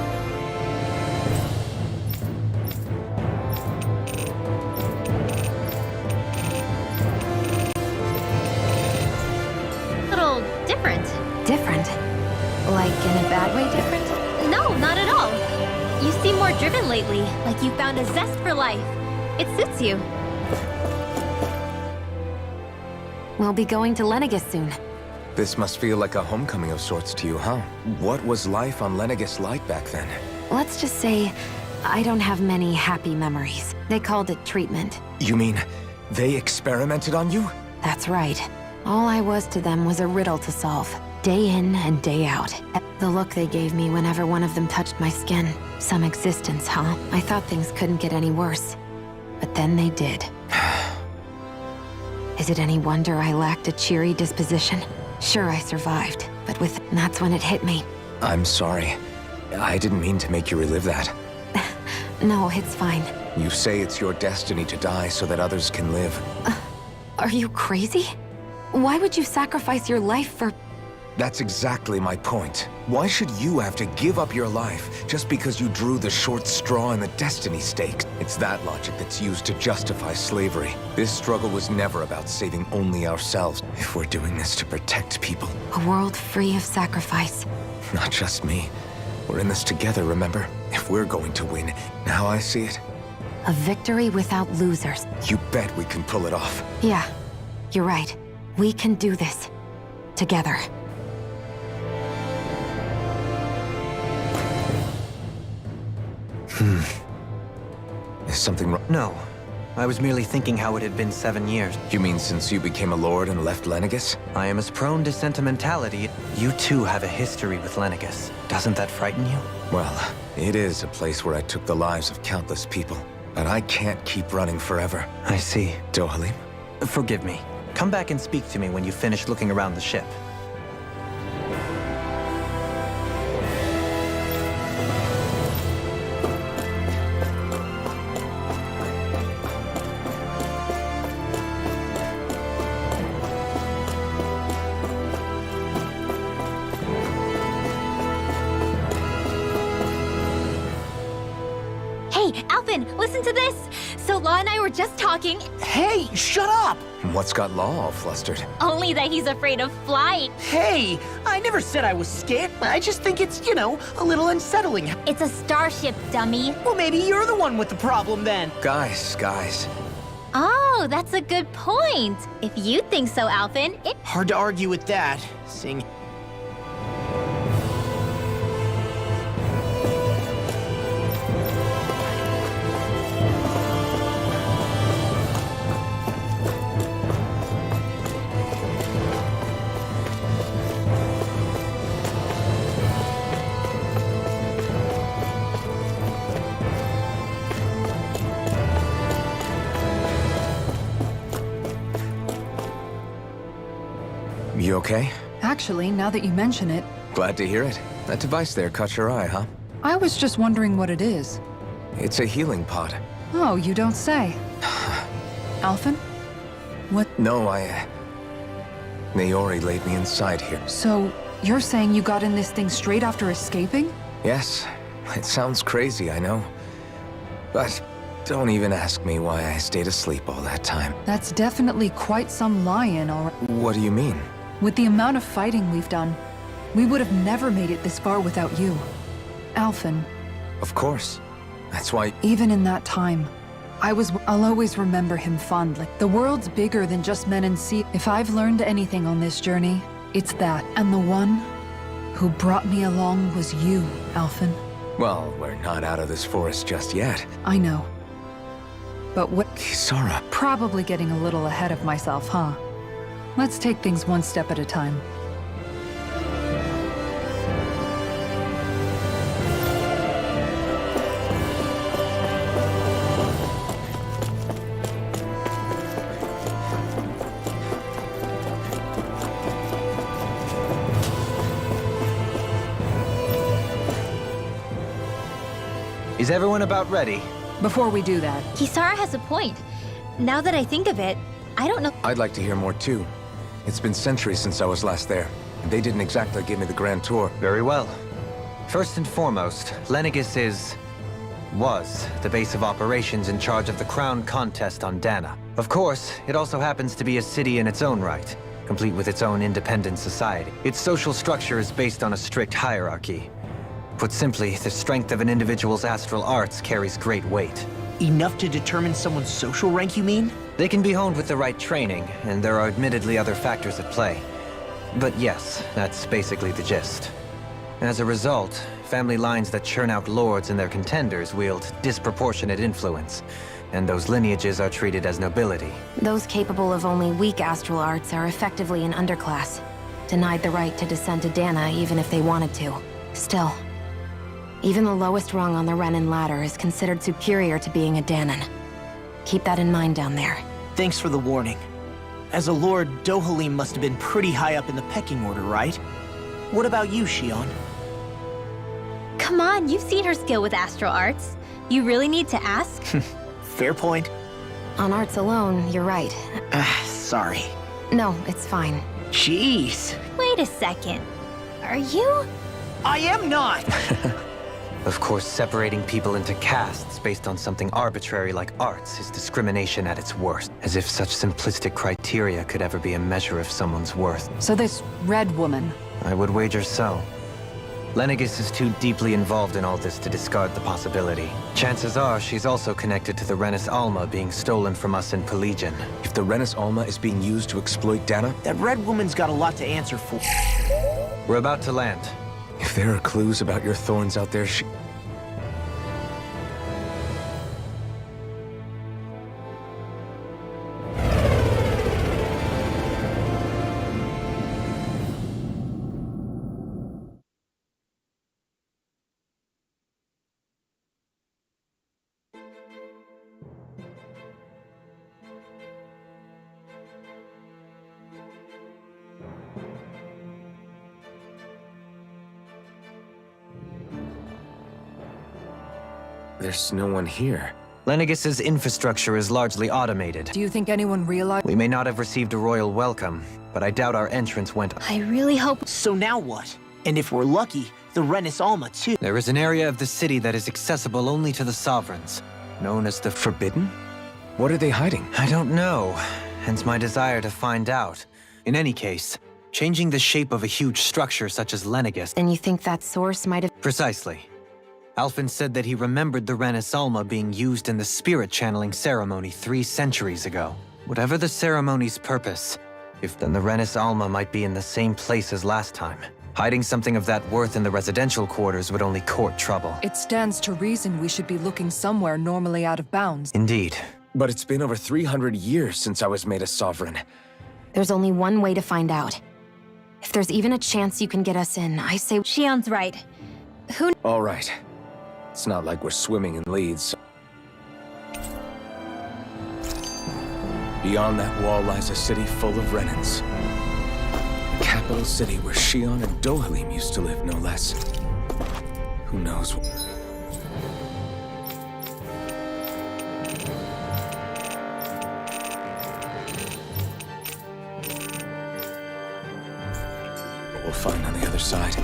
Speaker 6: different.
Speaker 1: Different? Like in a bad way different?
Speaker 6: No, not at all. You seem more driven lately, like you found a zest for life. It suits you.
Speaker 1: We'll be going to Lenegis soon.
Speaker 4: This must feel like a homecoming of sorts to you, huh? What was life on Lenegis like back then?
Speaker 1: Let's just say, I don't have many happy memories. They called it treatment.
Speaker 4: You mean, they experimented on you?
Speaker 1: That's right. All I was to them was a riddle to solve. Day in and day out. The look they gave me whenever one of them touched my skin. Some existence, huh? I thought things couldn't get any worse. But then they did. Is it any wonder I lacked a cheery disposition? Sure, I survived, but that's when it hit me.
Speaker 4: I'm sorry. I didn't mean to make you relive that.
Speaker 1: No, it's fine.
Speaker 4: You say it's your destiny to die so that others can live.
Speaker 1: Are you crazy? Why would you sacrifice your life for...
Speaker 4: That's exactly my point. Why should you have to give up your life just because you drew the short straw in the destiny stakes? It's that logic that's used to justify slavery. This struggle was never about saving only ourselves. If we're doing this to protect people,
Speaker 1: A world free of sacrifice.
Speaker 4: not just me. We're in this together, remember? If we're going to win, now I see it.
Speaker 1: A victory without losers.
Speaker 4: You bet we can pull it off.
Speaker 1: Yeah, you're right. We can do this. Together.
Speaker 4: Is something wrong?
Speaker 2: No. I was merely thinking how it had been 7 years.
Speaker 4: You mean since you became a lord and left Lenegis?
Speaker 2: I am as prone to sentimentality. You too have a history with Lenegis. Doesn't that frighten you?
Speaker 4: Well, it is a place where I took the lives of countless people. But I can't keep running forever.
Speaker 2: I see.
Speaker 4: Dohalim?
Speaker 2: Forgive me. Come back and speak to me when you finish looking around the ship.
Speaker 6: Hey, Alvin, listen to this! So Law and I were just talking,
Speaker 7: Hey, shut up!
Speaker 4: What's got Law all flustered?
Speaker 6: only that he's afraid of flight.
Speaker 7: Hey, I never said I was scared. I just think it's, a little unsettling.
Speaker 6: It's a starship, dummy.
Speaker 7: Well, maybe you're the one with the problem then.
Speaker 4: Guys.
Speaker 6: Oh, that's a good point. If you think so, Alvin, it...
Speaker 7: Hard to argue with that, seeing...
Speaker 4: You okay?
Speaker 5: Actually, now that you mention it,
Speaker 4: Glad to hear it. That device there caught your eye, huh?
Speaker 5: I was just wondering what it is.
Speaker 4: It's a healing pod.
Speaker 5: Oh, you don't say. Alphen? What?
Speaker 4: No, Naori laid me inside here.
Speaker 5: So, you're saying you got in this thing straight after escaping?
Speaker 4: Yes, it sounds crazy, I know. But don't even ask me why I stayed asleep all that time.
Speaker 5: That's definitely quite some lie-in, alright.
Speaker 4: What do you mean?
Speaker 5: With the amount of fighting we've done, we would have never made it this far without you. Alphen,
Speaker 4: Of course. That's why...
Speaker 5: even in that time, I'll always remember him fondly. The world's bigger than just men and sea. If I've learned anything on this journey, it's that. And the one who brought me along was you, Alphen.
Speaker 4: Well, we're not out of this forest just yet.
Speaker 5: I know. But what?
Speaker 4: Kisara.
Speaker 5: Probably getting a little ahead of myself, huh? Let's take things one step at a time.
Speaker 2: Is everyone about ready?
Speaker 3: Before we do that,
Speaker 6: Kisara has a point. Now that I think of it, I don't know.
Speaker 4: I'd like to hear more too. It's been centuries since I was last there, and they didn't exactly give me the grand tour.
Speaker 2: Very well. First and foremost, Lenegis was the base of operations in charge of the crown contest on Dana. Of course, it also happens to be a city in its own right, complete with its own independent society. Its social structure is based on a strict hierarchy. Put simply, the strength of an individual's astral arts carries great weight.
Speaker 7: Enough to determine someone's social rank, you mean?
Speaker 2: They can be honed with the right training, and there are admittedly other factors at play. But yes, that's basically the gist. As a result, family lines that churn out lords and their contenders wield disproportionate influence, and those lineages are treated as nobility.
Speaker 1: Those capable of only weak astral arts are effectively an underclass, denied the right to descend to Dana even if they wanted to. Still, even the lowest rung on the Renin ladder is considered superior to being a Danan. Keep that in mind down there.
Speaker 7: Thanks for the warning. As a lord, Dohalim must have been pretty high up in the pecking order, right? What about you, Shion?
Speaker 6: Come on, you've seen her skill with astral arts. You really need to ask?
Speaker 7: Fair point.
Speaker 1: On arts alone, you're right.
Speaker 7: Sorry.
Speaker 1: No, it's fine.
Speaker 7: Jeez.
Speaker 6: Wait a second. Are you?
Speaker 7: I am not!
Speaker 2: Of course, separating people into castes based on something arbitrary like arts is discrimination at its worst, as if such simplistic criteria could ever be a measure of someone's worth.
Speaker 5: So this red woman,
Speaker 2: I would wager so. Lenegis is too deeply involved in all this to discard the possibility. Chances are she's also connected to the Renis Alma being stolen from us in Pelegion.
Speaker 4: If the Renis Alma is being used to exploit Dana,
Speaker 7: That red woman's got a lot to answer for.
Speaker 2: We're about to land.
Speaker 4: if there are clues about your thorns out there, there's no one here.
Speaker 2: Lenegis's infrastructure is largely automated.
Speaker 3: do you think anyone realized?
Speaker 2: We may not have received a royal welcome, but I doubt our entrance went.
Speaker 6: I really hope.
Speaker 7: So now what? And if we're lucky, the Renis Alma too.
Speaker 2: There is an area of the city that is accessible only to the sovereigns, known as the
Speaker 4: Forbidden? What are they hiding?
Speaker 2: I don't know, hence my desire to find out. In any case, changing the shape of a huge structure such as Lenegis.
Speaker 1: And you think that source might have...
Speaker 2: Precisely. Alphen said that he remembered the Renis Alma being used in the spirit channeling ceremony 3 centuries ago. Whatever the ceremony's purpose, then the Renis Alma might be in the same place as last time. Hiding something of that worth in the residential quarters would only court trouble.
Speaker 3: It stands to reason we should be looking somewhere normally out of bounds.
Speaker 2: Indeed.
Speaker 4: But it's been over 300 years since I was made a sovereign.
Speaker 1: There's only one way to find out. If there's even a chance you can get us in, I say...
Speaker 6: Shion's right. Who?
Speaker 4: All right. It's not like we're swimming in leads. Beyond that wall lies a city full of Renins. The capital city where Shion and Dohalim used to live, no less. Who knows? What we'll find on the other side.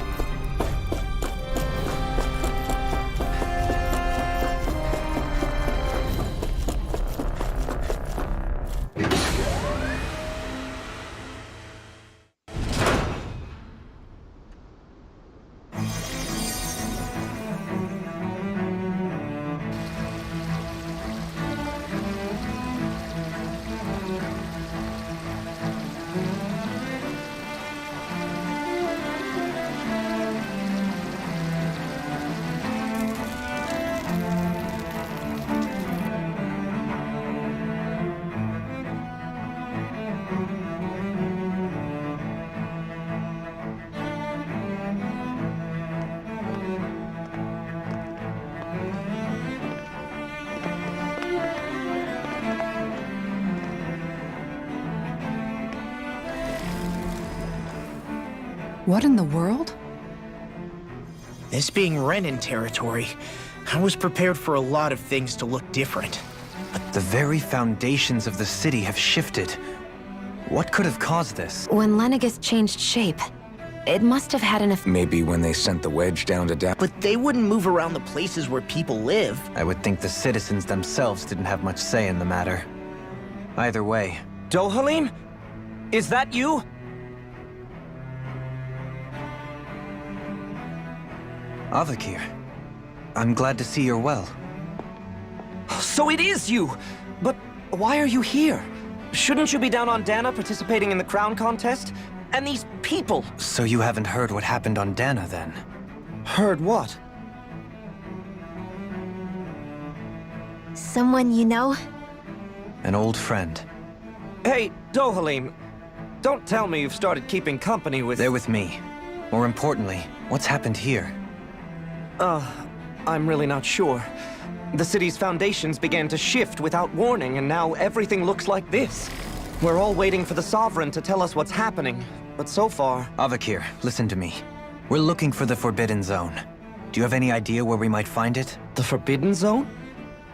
Speaker 5: what in the world?
Speaker 7: This being Renin territory, I was prepared for a lot of things to look different.
Speaker 2: The very foundations of the city have shifted. What could have caused this?
Speaker 1: When Lenegis changed shape, it must have had an effect.
Speaker 4: Maybe when they sent the wedge down to Dana.
Speaker 7: But they wouldn't move around the places where people live.
Speaker 2: I would think the citizens themselves didn't have much say in the matter. Either way,
Speaker 8: Dohalim? Is that you?
Speaker 2: Avakir, I'm glad to see you're well.
Speaker 8: So it is you! But why are you here? Shouldn't you be down on Dana participating in the crown contest? And these people!
Speaker 2: So you haven't heard what happened on Dana, then?
Speaker 8: Heard what?
Speaker 6: Someone you know?
Speaker 2: An old friend.
Speaker 8: Hey, Dohalim, don't tell me you've started keeping company with...
Speaker 2: They're with me. More importantly, what's happened here?
Speaker 8: I'm really not sure. The city's foundations began to shift without warning, and now everything looks like this. We're all waiting for the Sovereign to tell us what's happening, but so far...
Speaker 2: Avakir, listen to me. We're looking for the Forbidden Zone. Do you have any idea where we might find it?
Speaker 8: The Forbidden Zone?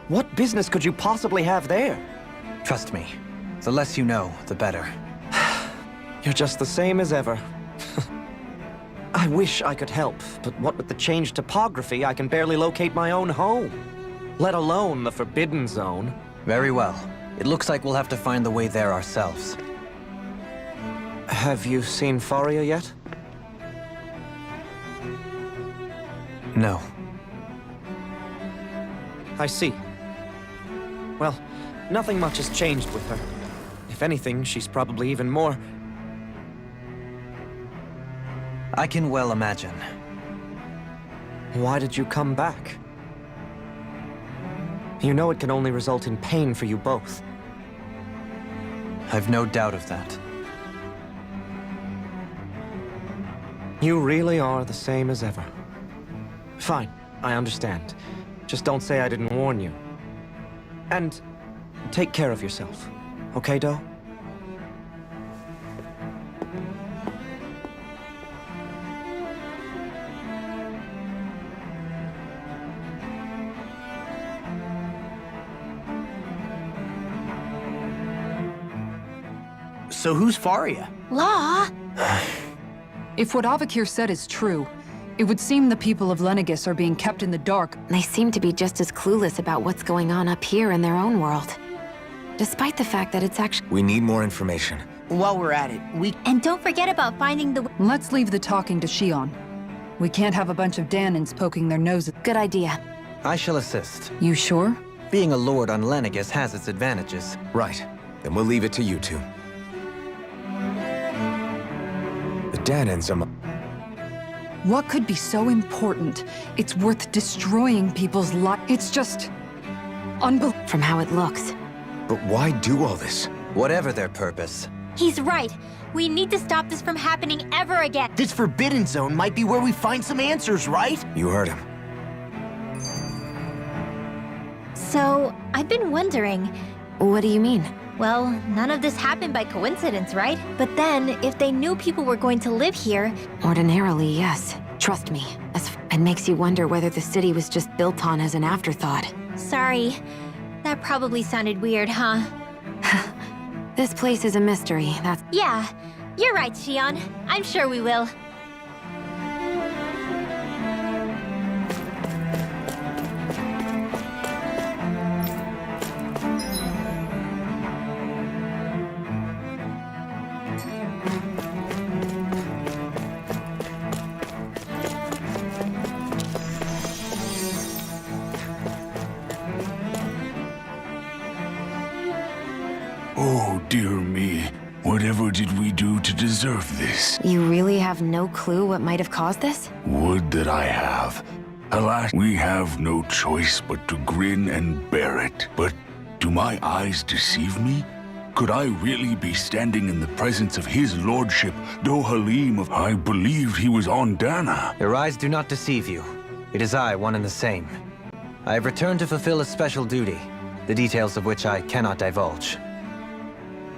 Speaker 8: What business could you possibly have there?
Speaker 2: Trust me. The less you know, the better.
Speaker 8: You're just the same as ever. I wish I could help, but what with the changed topography, I can barely locate my own home. Let alone the Forbidden Zone.
Speaker 2: Very well. It looks like we'll have to find the way there ourselves.
Speaker 8: Have you seen Faria yet?
Speaker 2: No.
Speaker 8: I see. Well, nothing much has changed with her. If anything, she's probably even more...
Speaker 2: I can well imagine.
Speaker 8: Why did you come back? You know it can only result in pain for you both.
Speaker 2: I've no doubt of that.
Speaker 8: You really are the same as ever. Fine, I understand. Just don't say I didn't warn you. And take care of yourself, okay, Do?
Speaker 7: So who's Faria?
Speaker 6: Law?
Speaker 5: If what Avakir said is true, it would seem the people of Lenegis are being kept in the dark.
Speaker 1: They seem to be just as clueless about what's going on up here in their own world. Despite the fact that it's actually...
Speaker 4: We need more information.
Speaker 7: While we're at it, we...
Speaker 6: And don't forget about finding the...
Speaker 5: Let's leave the talking to Shion. We can't have a bunch of Danans poking their noses.
Speaker 1: Good idea.
Speaker 2: I shall assist.
Speaker 5: You sure?
Speaker 2: Being a lord on Lenegis has its advantages.
Speaker 4: Right. Then we'll leave it to you two. The Danans are...
Speaker 5: What could be so important? It's worth destroying people's lives. It's just... unbelievable.
Speaker 1: From how it looks.
Speaker 4: But why do all this?
Speaker 2: Whatever their purpose.
Speaker 6: He's right. We need to stop this from happening ever again.
Speaker 7: This Forbidden Zone might be where we find some answers, right?
Speaker 4: You heard him.
Speaker 6: So, I've been wondering...
Speaker 1: What do you mean?
Speaker 6: Well, none of this happened by coincidence, right? But then, if they knew people were going to live here...
Speaker 1: Ordinarily, yes. Trust me. It makes you wonder whether the city was just built on as an afterthought.
Speaker 6: Sorry. That probably sounded weird, huh?
Speaker 1: This place is a mystery, that's...
Speaker 6: Yeah, you're right, Shion. I'm sure we will.
Speaker 9: Oh, dear me. Whatever did we do to deserve this?
Speaker 1: You really have no clue what might have caused this?
Speaker 9: Would that I have. Alas, we have no choice but to grin and bear it. But do my eyes deceive me? Could I really be standing in the presence of his lordship, Dohalim of... I believed he was on Dana.
Speaker 2: Your eyes do not deceive you. It is I, one and the same. I have returned to fulfill a special duty, the details of which I cannot divulge.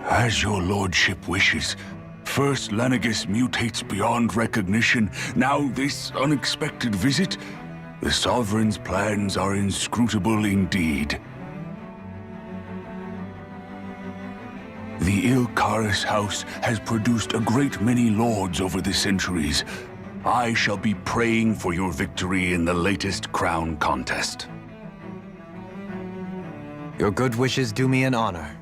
Speaker 9: As your lordship wishes. First Lenegis mutates beyond recognition, now this unexpected visit. The Sovereign's plans are inscrutable indeed. The Ilkaris house has produced a great many lords over the centuries. I shall be praying for your victory in the latest crown contest.
Speaker 2: Your good wishes do me an honor.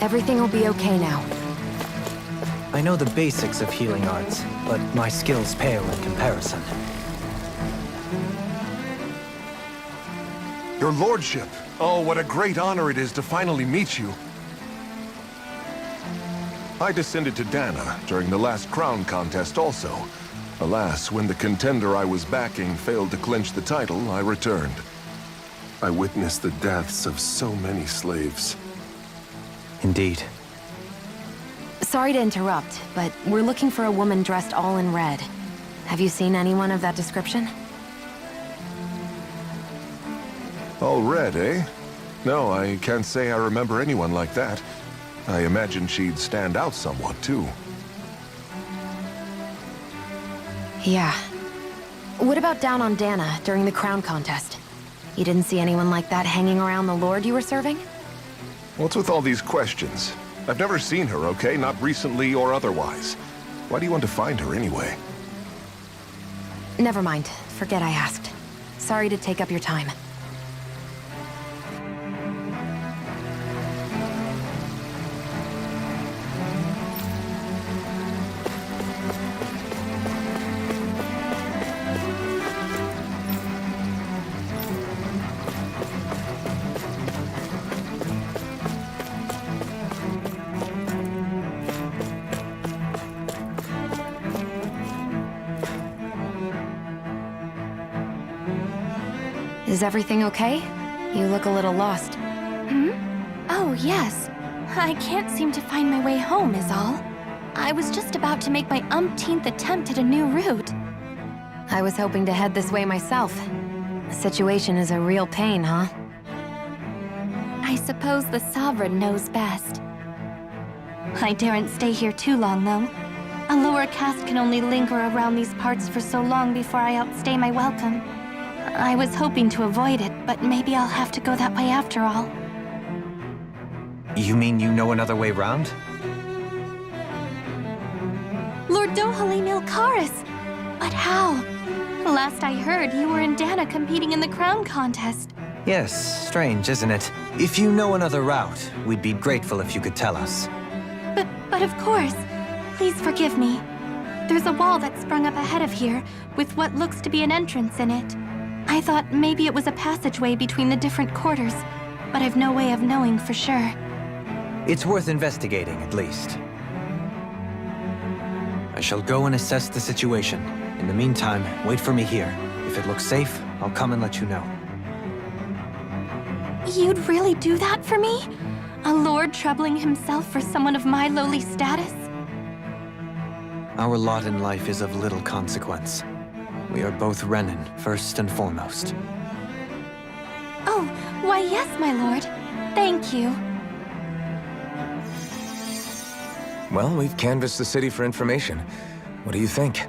Speaker 1: Everything will be okay now.
Speaker 2: I know the basics of healing arts, but my skills pale in comparison.
Speaker 10: Your lordship! Oh, what a great honor it is to finally meet you. I descended to Dana during the last crown contest also. Alas, when the contender I was backing failed to clinch the title, I returned. I witnessed the deaths of so many slaves.
Speaker 2: Indeed.
Speaker 1: Sorry to interrupt, but we're looking for a woman dressed all in red. Have you seen anyone of that description?
Speaker 10: All red, eh? No, I can't say I remember anyone like that. I imagine she'd stand out somewhat, too.
Speaker 1: Yeah. What about down on Dana during the crown contest? You didn't see anyone like that hanging around the lord you were serving?
Speaker 10: What's with all these questions? I've never seen her, okay? Not recently or otherwise. Why do you want to find her anyway?
Speaker 1: Never mind. Forget I asked. Sorry to take up your time. Is everything okay? You look a little lost.
Speaker 11: Oh, yes. I can't seem to find my way home, is all. I was just about to make my umpteenth attempt at a new route.
Speaker 1: I was hoping to head this way myself. The situation is a real pain, huh?
Speaker 11: I suppose the Sovereign knows best. I daren't stay here too long, though. A lower caste can only linger around these parts for so long before I outstay my welcome. I was hoping to avoid it, but maybe I'll have to go that way after all.
Speaker 2: You mean you know another way round?
Speaker 11: Lord Dohalim Ilkaris! But how? Last I heard, you were in Dana competing in the crown contest.
Speaker 2: Yes, strange, isn't it? If you know another route, we'd be grateful if you could tell us.
Speaker 11: But of course. Please forgive me. There's a wall that sprung up ahead of here, with what looks to be an entrance in it. I thought maybe it was a passageway between the different quarters, but I've no way of knowing for sure.
Speaker 2: It's worth investigating, at least. I shall go and assess the situation. In the meantime, wait for me here. If it looks safe, I'll come and let you know.
Speaker 11: You'd really do that for me? A lord troubling himself for someone of my lowly status?
Speaker 2: Our lot in life is of little consequence. We are both Renin, first and foremost.
Speaker 11: Oh, why yes, my lord. Thank you.
Speaker 4: Well, we've canvassed the city for information. What do you think?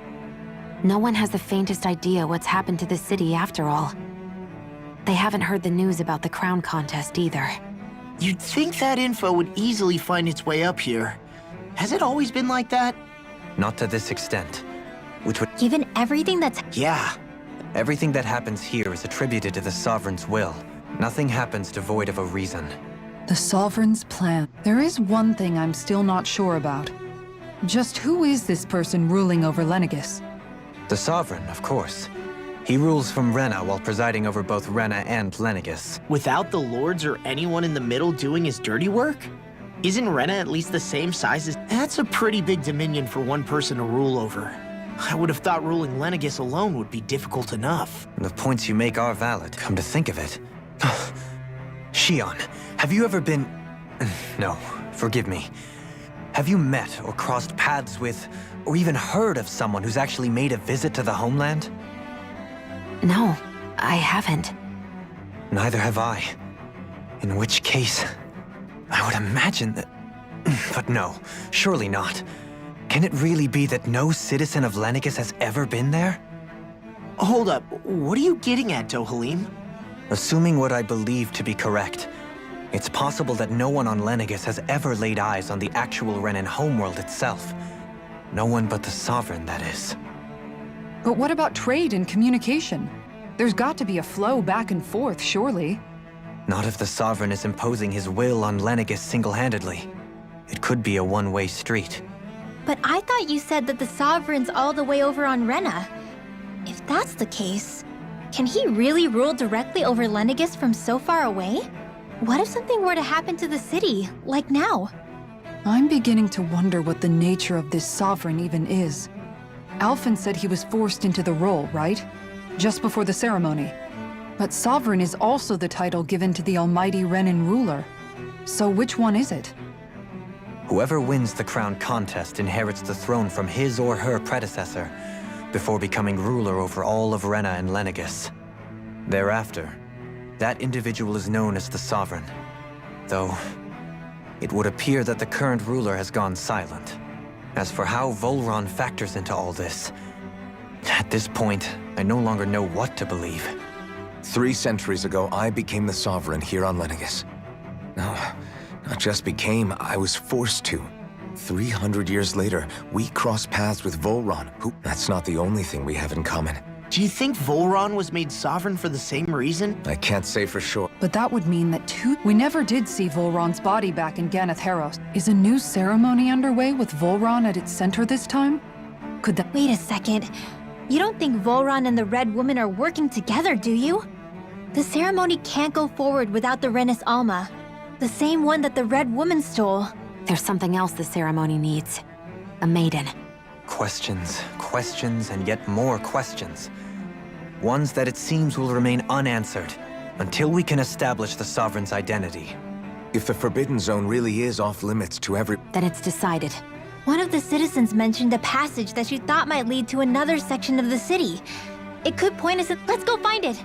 Speaker 1: No one has the faintest idea what's happened to the city after all. They haven't heard the news about the crown contest either.
Speaker 7: You'd think that info would easily find its way up here. Has it always been like that?
Speaker 2: Not to this extent. Which would...
Speaker 6: Given everything that's
Speaker 7: Yeah.
Speaker 2: Everything that happens here is attributed to the Sovereign's will. Nothing happens devoid of a reason.
Speaker 5: The Sovereign's plan. There is one thing I'm still not sure about. Just who is this person ruling over Lenegis?
Speaker 2: The Sovereign, of course. He rules from Rena while presiding over both Rena and Lenegis.
Speaker 7: Without the lords or anyone in the middle doing his dirty work? Isn't Rena at least the same size as... That's a pretty big dominion for one person to rule over. I would have thought ruling Lenegis alone would be difficult enough.
Speaker 2: The points you make are valid, come to think of it. Shion, have you ever been... No, forgive me. Have you met or crossed paths with, or even heard of someone who's actually made a visit to the homeland?
Speaker 1: No, I haven't.
Speaker 2: Neither have I. In which case, I would imagine that... But no, surely not. Can it really be that no citizen of Lenegis has ever been there?
Speaker 7: Hold up, what are you getting at, Dohalim?
Speaker 2: Assuming what I believe to be correct, it's possible that no one on Lenegis has ever laid eyes on the actual Renan homeworld itself. No one but the Sovereign, that is.
Speaker 5: But what about trade and communication? There's got to be a flow back and forth, surely.
Speaker 2: Not if the Sovereign is imposing his will on Lenegis single-handedly. It could be a one-way street.
Speaker 6: But I thought you said that the Sovereign's all the way over on Rena. If that's the case, can he really rule directly over Lenegis from so far away? What if something were to happen to the city, like now?
Speaker 5: I'm beginning to wonder what the nature of this Sovereign even is. Alphen said he was forced into the role, right? Just before the ceremony. But Sovereign is also the title given to the almighty Renan ruler. So which one is it?
Speaker 2: Whoever wins the crown contest inherits the throne from his or her predecessor, before becoming ruler over all of Rena and Lenegis. Thereafter, that individual is known as the Sovereign. Though, it would appear that the current ruler has gone silent. As for how Volron factors into all this, at this point, I no longer know what to believe.
Speaker 4: 3 centuries ago, I became the Sovereign here on Lenegis. No, not just became, I was forced to. 300 years later, we cross paths with Volron, who... That's not the only thing we have in common.
Speaker 7: Do you think Volron was made sovereign for the same reason?
Speaker 4: I can't say for sure.
Speaker 5: But that would mean that we never did see Volron's body back in Ganeth Haros. Is a new ceremony underway with Volron at its center this time? Could that...
Speaker 6: Wait a second. You don't think Volron and the Red Woman are working together, do you? The ceremony can't go forward without the Renis Alma. The same one that the Red Woman stole.
Speaker 1: There's something else the ceremony needs. A maiden.
Speaker 2: Questions, questions, and yet more questions. Ones that it seems will remain unanswered until we can establish the Sovereign's identity.
Speaker 4: If the Forbidden Zone really is off limits to every...
Speaker 1: Then it's decided.
Speaker 6: One of the citizens mentioned a passage that she thought might lead to another section of the city. It could point us at... Let's go find it!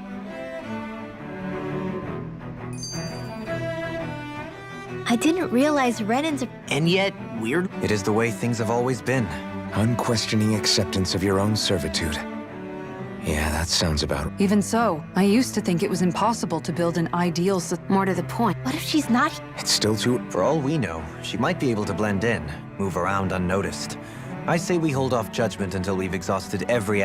Speaker 6: I didn't realize Renan's...
Speaker 7: And yet, weird.
Speaker 2: It is the way things have always been.
Speaker 4: Unquestioning acceptance of your own servitude. Yeah, that sounds about...
Speaker 5: Even so, I used to think it was impossible to build an ideal
Speaker 1: More to the point.
Speaker 6: What if she's not...
Speaker 4: It's still too...
Speaker 2: For all we know, she might be able to blend in, move around unnoticed. I say we hold off judgment until we've exhausted every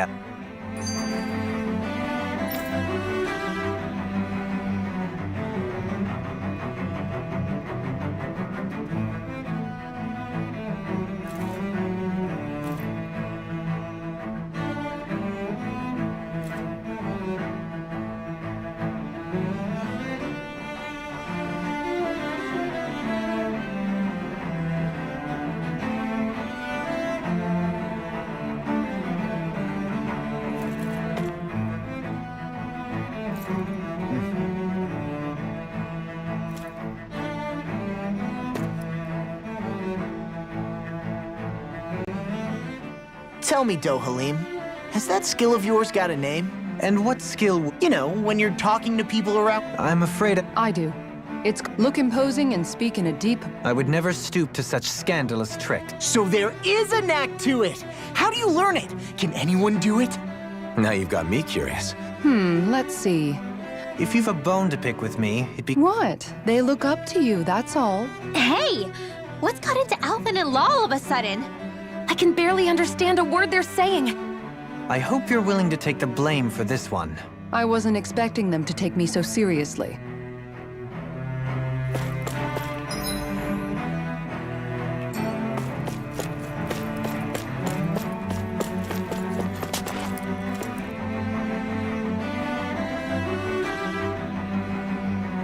Speaker 7: Tell me, Dohalim, has that skill of yours got a name?
Speaker 2: And what skill
Speaker 7: You know, when you're talking to people around.
Speaker 2: I'm afraid
Speaker 3: I do. It's look imposing and speak in a deep...
Speaker 2: I would never stoop to such scandalous trick.
Speaker 7: So there is a knack to it. How do you learn it? Can anyone do it?
Speaker 4: Now you've got me curious.
Speaker 3: Let's see.
Speaker 2: If you've a bone to pick with me, it'd be...
Speaker 3: What? They look up to you, that's all.
Speaker 6: Hey! What's got into Alvin and Law all of a sudden?
Speaker 1: I can barely understand a word they're saying.
Speaker 2: I hope you're willing to take the blame for this one.
Speaker 3: I wasn't expecting them to take me so seriously.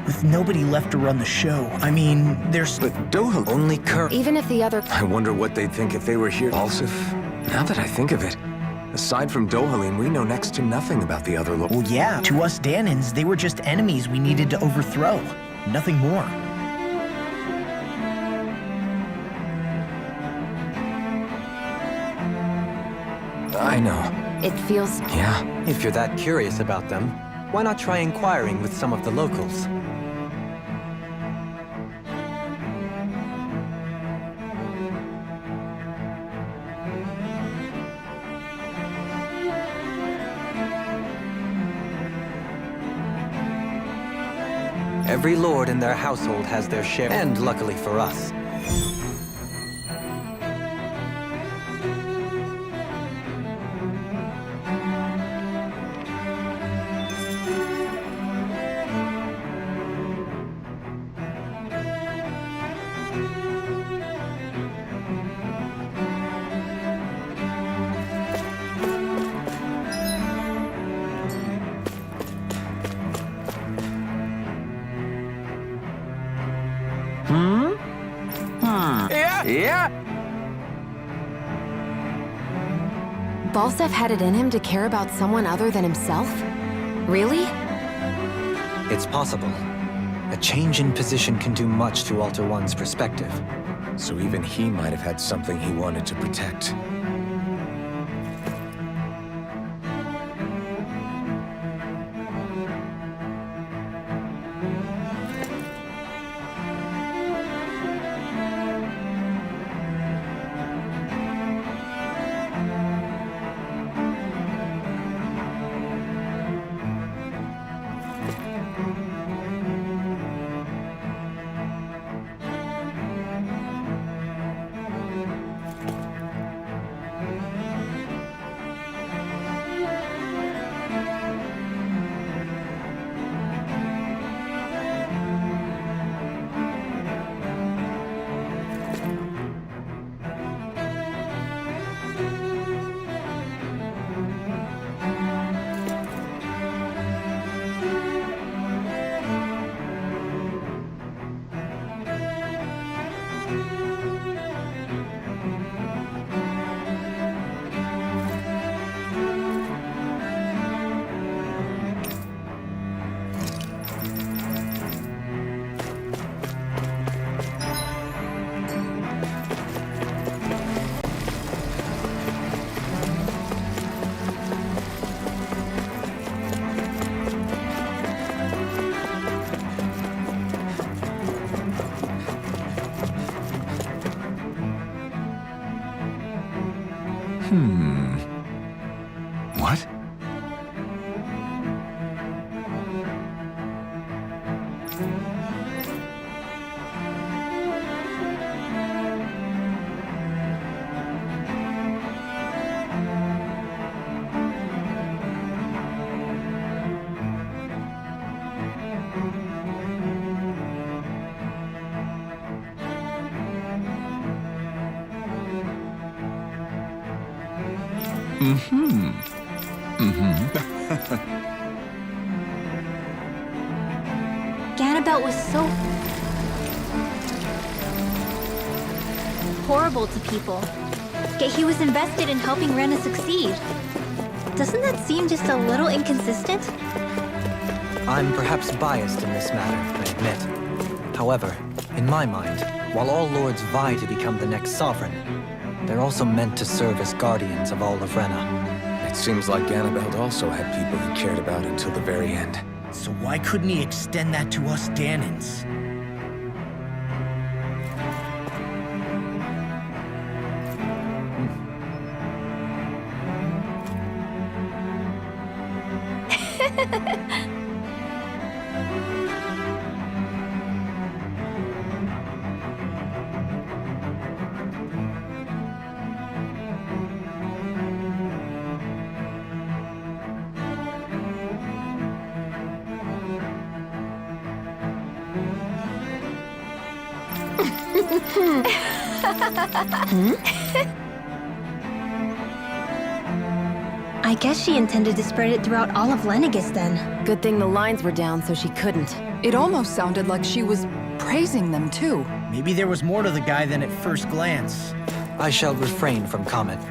Speaker 7: With nobody left to run the show, I mean, there's...
Speaker 4: But Dohalim...
Speaker 2: Only Kerr...
Speaker 1: Even if the other...
Speaker 4: I wonder what they'd think if they were here. Balsif, now that I think of it, aside from Dohalim, we know next to nothing about the other
Speaker 7: Well, yeah, to us Danans, they were just enemies we needed to overthrow. Nothing more.
Speaker 4: I know.
Speaker 1: It feels...
Speaker 4: Yeah.
Speaker 2: If you're that curious about them, why not try inquiring with some of the locals? Every lord in their household has their share, and luckily for us.
Speaker 4: Yeah!
Speaker 1: Balsef had it in him to care about someone other than himself? Really?
Speaker 2: It's possible. A change in position can do much to alter one's perspective.
Speaker 4: So even he might have had something he wanted to protect.
Speaker 9: What?
Speaker 6: Ganabelt was so horrible to people. Yet he was invested in helping Rena succeed. Doesn't that seem just a little inconsistent?
Speaker 2: I'm perhaps biased in this matter, I admit. However, in my mind, while all lords vie to become the next sovereign, they're also meant to serve as guardians of all of Rena.
Speaker 4: It seems like Ganabelt also had people he cared about until the very end.
Speaker 7: So why couldn't he extend that to us Danans?
Speaker 6: I guess she intended to spread it throughout all of Lenegis then.
Speaker 1: Good thing the lines were down so she couldn't.
Speaker 3: It almost sounded like she was praising them too.
Speaker 7: Maybe there was more to the guy than at first glance.
Speaker 2: I shall refrain from comment.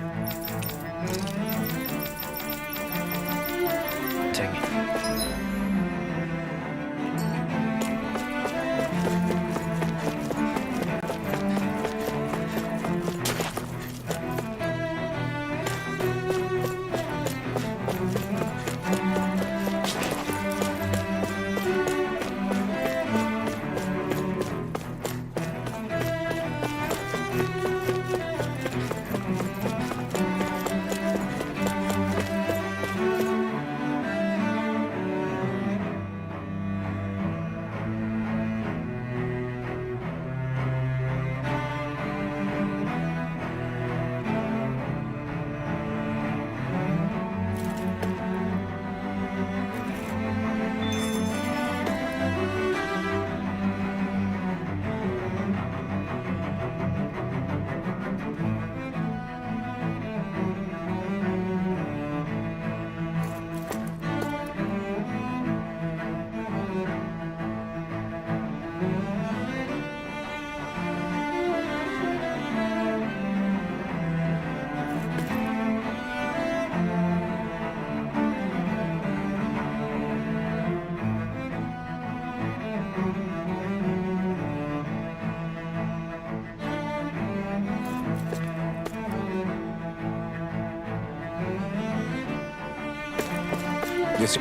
Speaker 4: This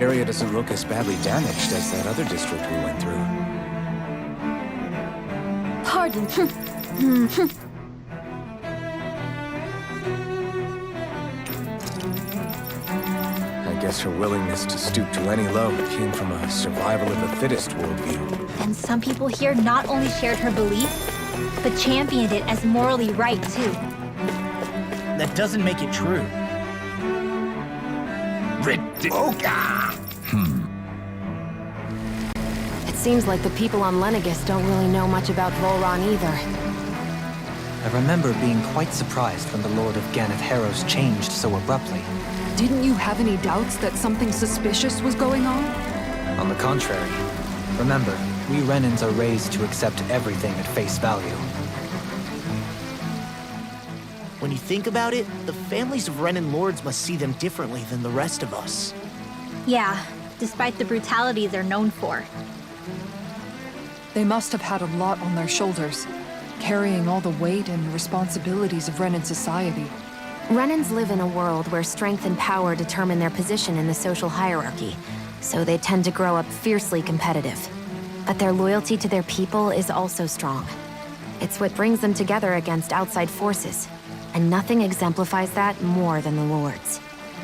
Speaker 4: area doesn't look as badly damaged as that other district we went through.
Speaker 6: Pardon.
Speaker 4: I guess her willingness to stoop to any load came from a survival of the fittest worldview.
Speaker 6: And some people here not only shared her belief, but championed it as morally right too.
Speaker 7: That doesn't make it true.
Speaker 1: It seems like the people on Lenegis don't really know much about Volron either.
Speaker 2: I remember being quite surprised when the Lord of Ganath Harrows changed so abruptly.
Speaker 3: Didn't you have any doubts that something suspicious was going on?
Speaker 2: On the contrary, remember, we Renans are raised to accept everything at face value.
Speaker 7: When you think about it, the families of Renan lords must see them differently than the rest of us.
Speaker 6: Yeah, despite the brutality they're known for.
Speaker 3: They must have had a lot on their shoulders, carrying all the weight and responsibilities of Renan society.
Speaker 1: Renans live in a world where strength and power determine their position in the social hierarchy, so they tend to grow up fiercely competitive. But their loyalty to their people is also strong. It's what brings them together against outside forces, and nothing exemplifies that more than the Lords.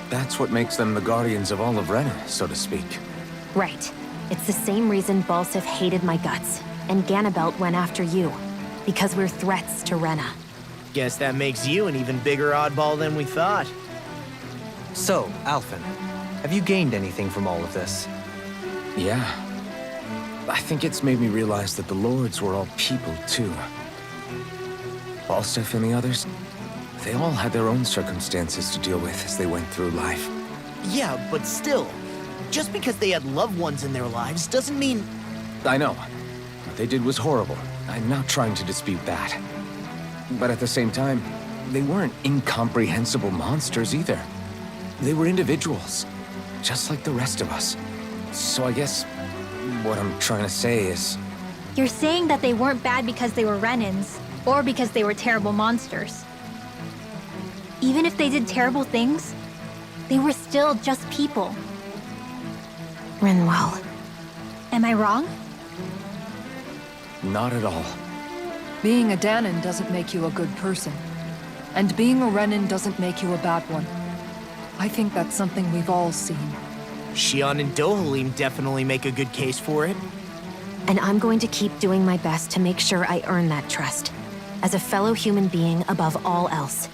Speaker 4: That's what makes them the guardians of all of Renan, so to speak.
Speaker 1: Right. It's the same reason Balsif hated my guts, and Ganabelt went after you. Because we're threats to Rena.
Speaker 7: Guess that makes you an even bigger oddball than we thought.
Speaker 2: So, Alphen, have you gained anything from all of this?
Speaker 4: Yeah. I think it's made me realize that the Lords were all people, too. Balsif and the others, they all had their own circumstances to deal with as they went through life.
Speaker 7: Yeah, but still, just because they had loved ones in their lives doesn't mean...
Speaker 4: I know. What they did was horrible. I'm not trying to dispute that. But at the same time, they weren't incomprehensible monsters either. They were individuals, just like the rest of us. So I guess what I'm trying to say is...
Speaker 6: You're saying that they weren't bad because they were Renans, or because they were terrible monsters. Even if they did terrible things, they were still just people.
Speaker 1: Rinwell.
Speaker 6: Am I wrong?
Speaker 4: Not at all.
Speaker 3: Being a Danon doesn't make you a good person. And being a Renan doesn't make you a bad one. I think that's something we've all seen.
Speaker 7: Shion and Dohalim definitely make a good case for it.
Speaker 1: And I'm going to keep doing my best to make sure I earn that trust. As a fellow human being above all else.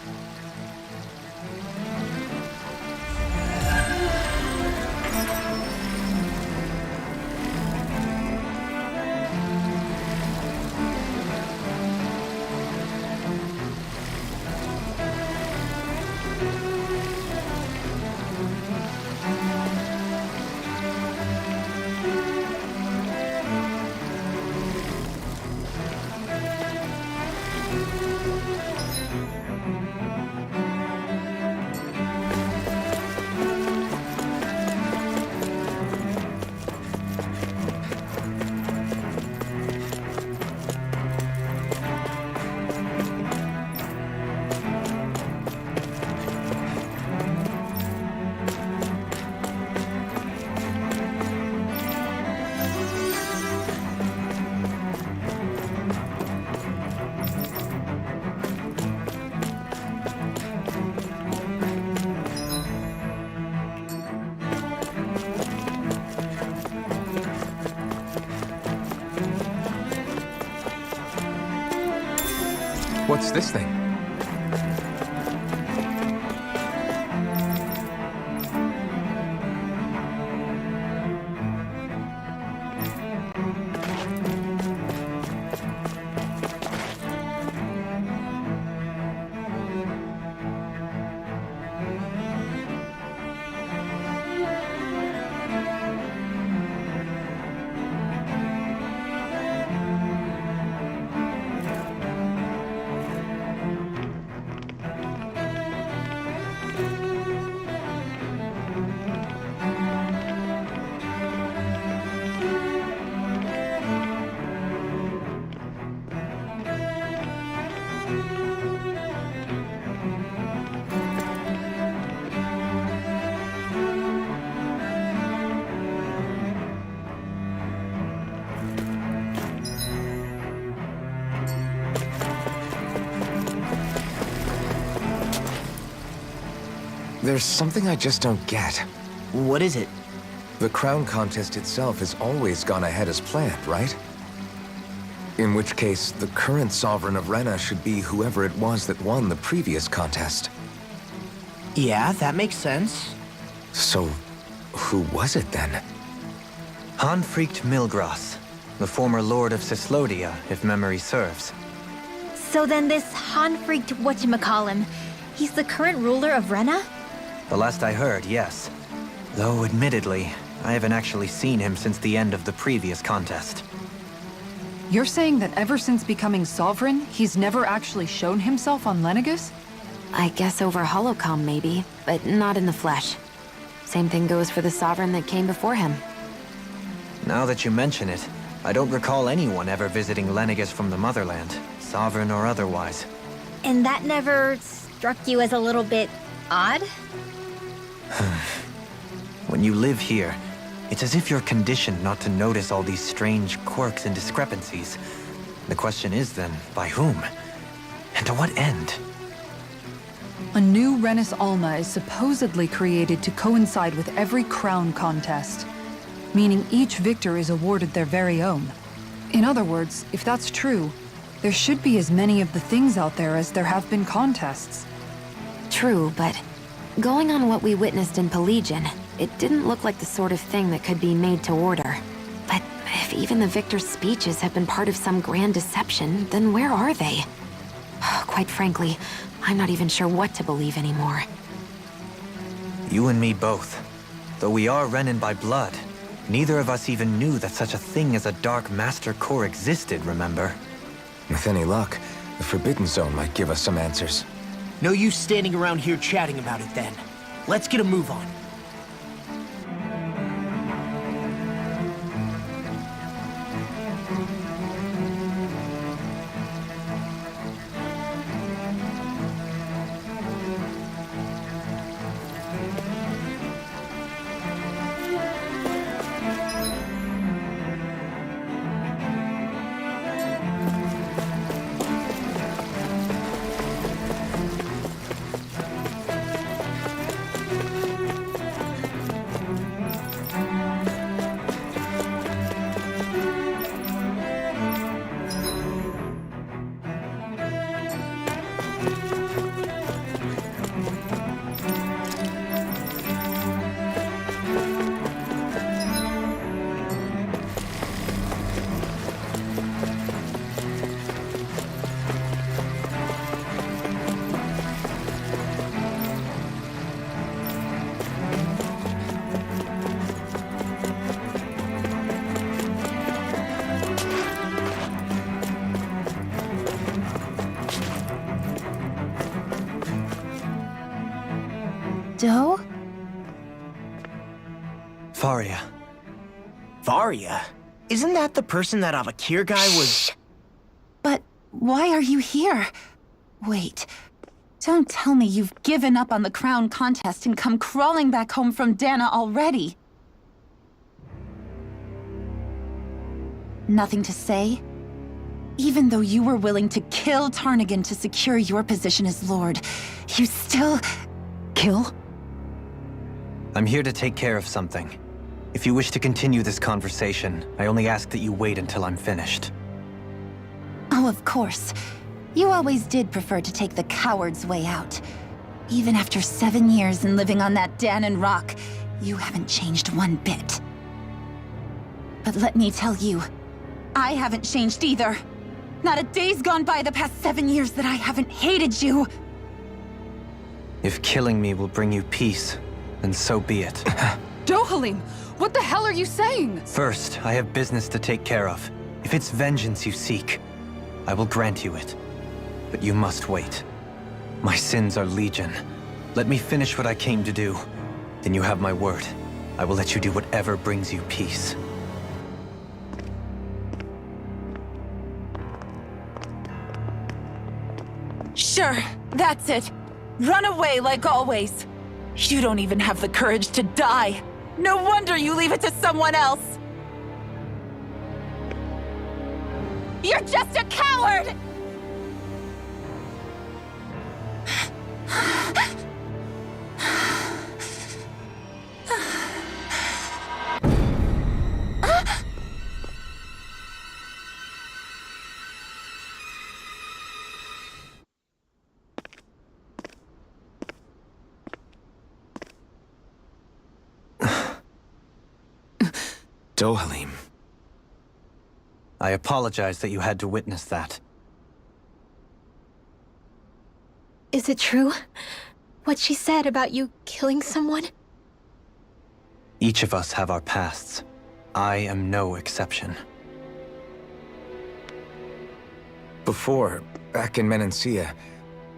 Speaker 4: What's this thing? There's something I just don't get.
Speaker 7: What is it?
Speaker 4: The crown contest itself has always gone ahead as planned, right? In which case, the current Sovereign of Rena should be whoever it was that won the previous contest.
Speaker 7: Yeah, that makes sense.
Speaker 4: So, who was it then?
Speaker 2: Hanfrikt Milgras, the former Lord of Cyslodia, if memory serves.
Speaker 6: So then this Hanfrikt whatchamacallem, he's the current ruler of Rena?
Speaker 2: The last I heard, yes. Though, admittedly, I haven't actually seen him since the end of the previous contest.
Speaker 5: You're saying that ever since becoming Sovereign, he's never actually shown himself on Lenegis?
Speaker 1: I guess over holocom maybe, but not in the flesh. Same thing goes for the Sovereign that came before him.
Speaker 2: Now that you mention it, I don't recall anyone ever visiting Lenegis from the Motherland, Sovereign or otherwise.
Speaker 6: And that never struck you as a little bit odd?
Speaker 2: When you live here, it's as if you're conditioned not to notice all these strange quirks and discrepancies. The question is then, by whom? And to what end?
Speaker 5: A new Renis Alma is supposedly created to coincide with every crown contest, meaning each victor is awarded their very own. In other words, if that's true, there should be as many of the things out there as there have been contests.
Speaker 1: True, but going on what we witnessed in Pelegion, it didn't look like the sort of thing that could be made to order. But if even the victor's speeches have been part of some grand deception, then where are they? Quite frankly, I'm not even sure what to believe anymore.
Speaker 2: You and me both. Though we are Renan by blood, neither of us even knew that such a thing as a Dark Master Corps existed, remember?
Speaker 4: With any luck, the Forbidden Zone might give us some answers.
Speaker 7: No use standing around here chatting about it then. Let's get a move on. Varia? Isn't that the person that Avakir guy was...
Speaker 12: But why are you here? Wait. Don't tell me you've given up on the crown contest and come crawling back home from Dana already. Nothing to say? Even though you were willing to kill Tarnigan to secure your position as Lord, you still...
Speaker 5: Kill?
Speaker 2: I'm here to take care of something. If you wish to continue this conversation, I only ask that you wait until I'm finished.
Speaker 12: Oh, of course. You always did prefer to take the coward's way out. Even after 7 years and living on that Danon rock, you haven't changed one bit. But let me tell you, I haven't changed either. Not a day's gone by the past 7 years that I haven't hated you.
Speaker 2: If killing me will bring you peace, then so be it.
Speaker 5: Dohalim, what the hell are you saying?
Speaker 2: First, I have business to take care of. If it's vengeance you seek, I will grant you it. But you must wait. My sins are legion. Let me finish what I came to do. Then you have my word. I will let you do whatever brings you peace.
Speaker 12: Sure, that's it. Run away like always. You don't even have the courage to die. No wonder you leave it to someone else. You're just a coward!
Speaker 4: Dohalim.
Speaker 2: I apologize that you had to witness that.
Speaker 6: Is it true? What she said about you killing someone?
Speaker 2: Each of us have our pasts. I am no exception.
Speaker 4: Before, back in Menancia,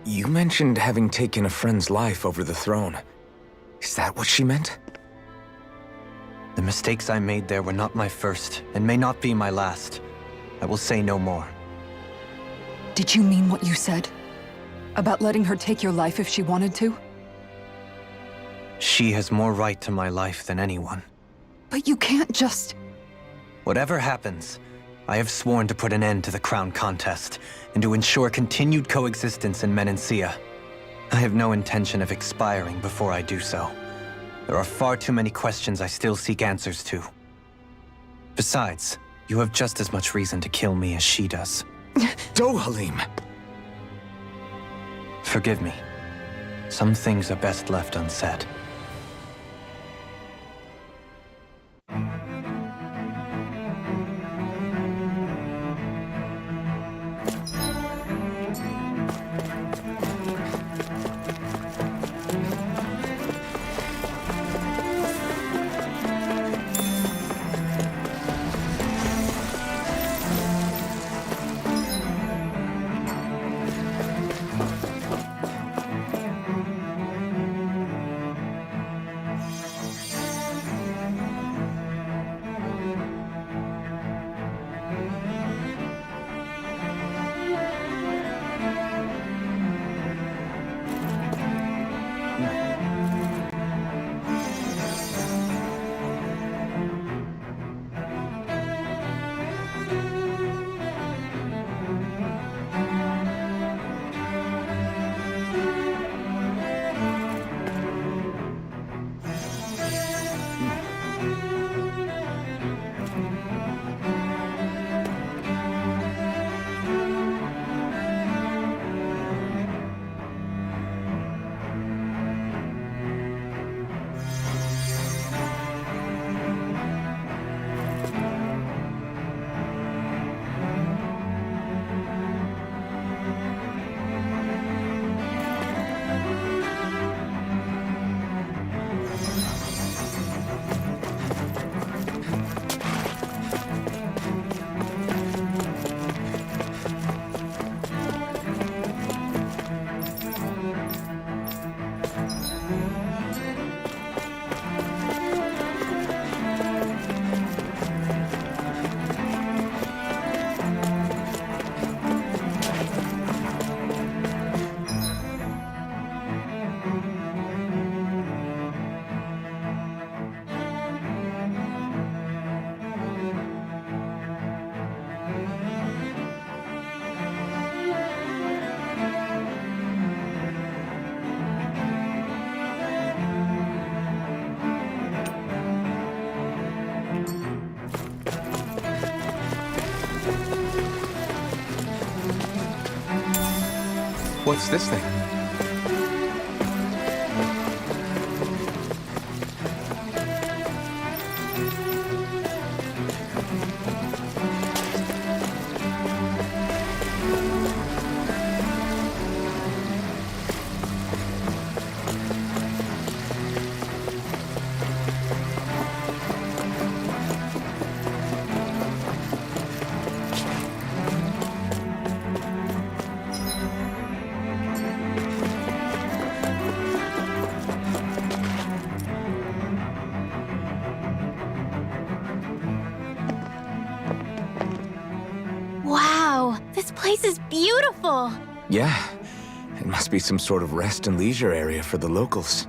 Speaker 4: you mentioned having taken a friend's life over the throne. Is that what she meant?
Speaker 2: The mistakes I made there were not my first, and may not be my last. I will say no more.
Speaker 5: Did you mean what you said? About letting her take your life if she wanted to?
Speaker 2: She has more right to my life than anyone.
Speaker 5: But you can't just...
Speaker 2: Whatever happens, I have sworn to put an end to the crown contest, and to ensure continued coexistence in Menancia. I have no intention of expiring before I do so. There are far too many questions I still seek answers to. Besides, you have just as much reason to kill me as she does.
Speaker 4: Dohalim!
Speaker 2: Forgive me. Some things are best left unsaid.
Speaker 4: What's this thing?
Speaker 6: Wow, this place is beautiful.
Speaker 4: Yeah, it must be some sort of rest and leisure area for the locals.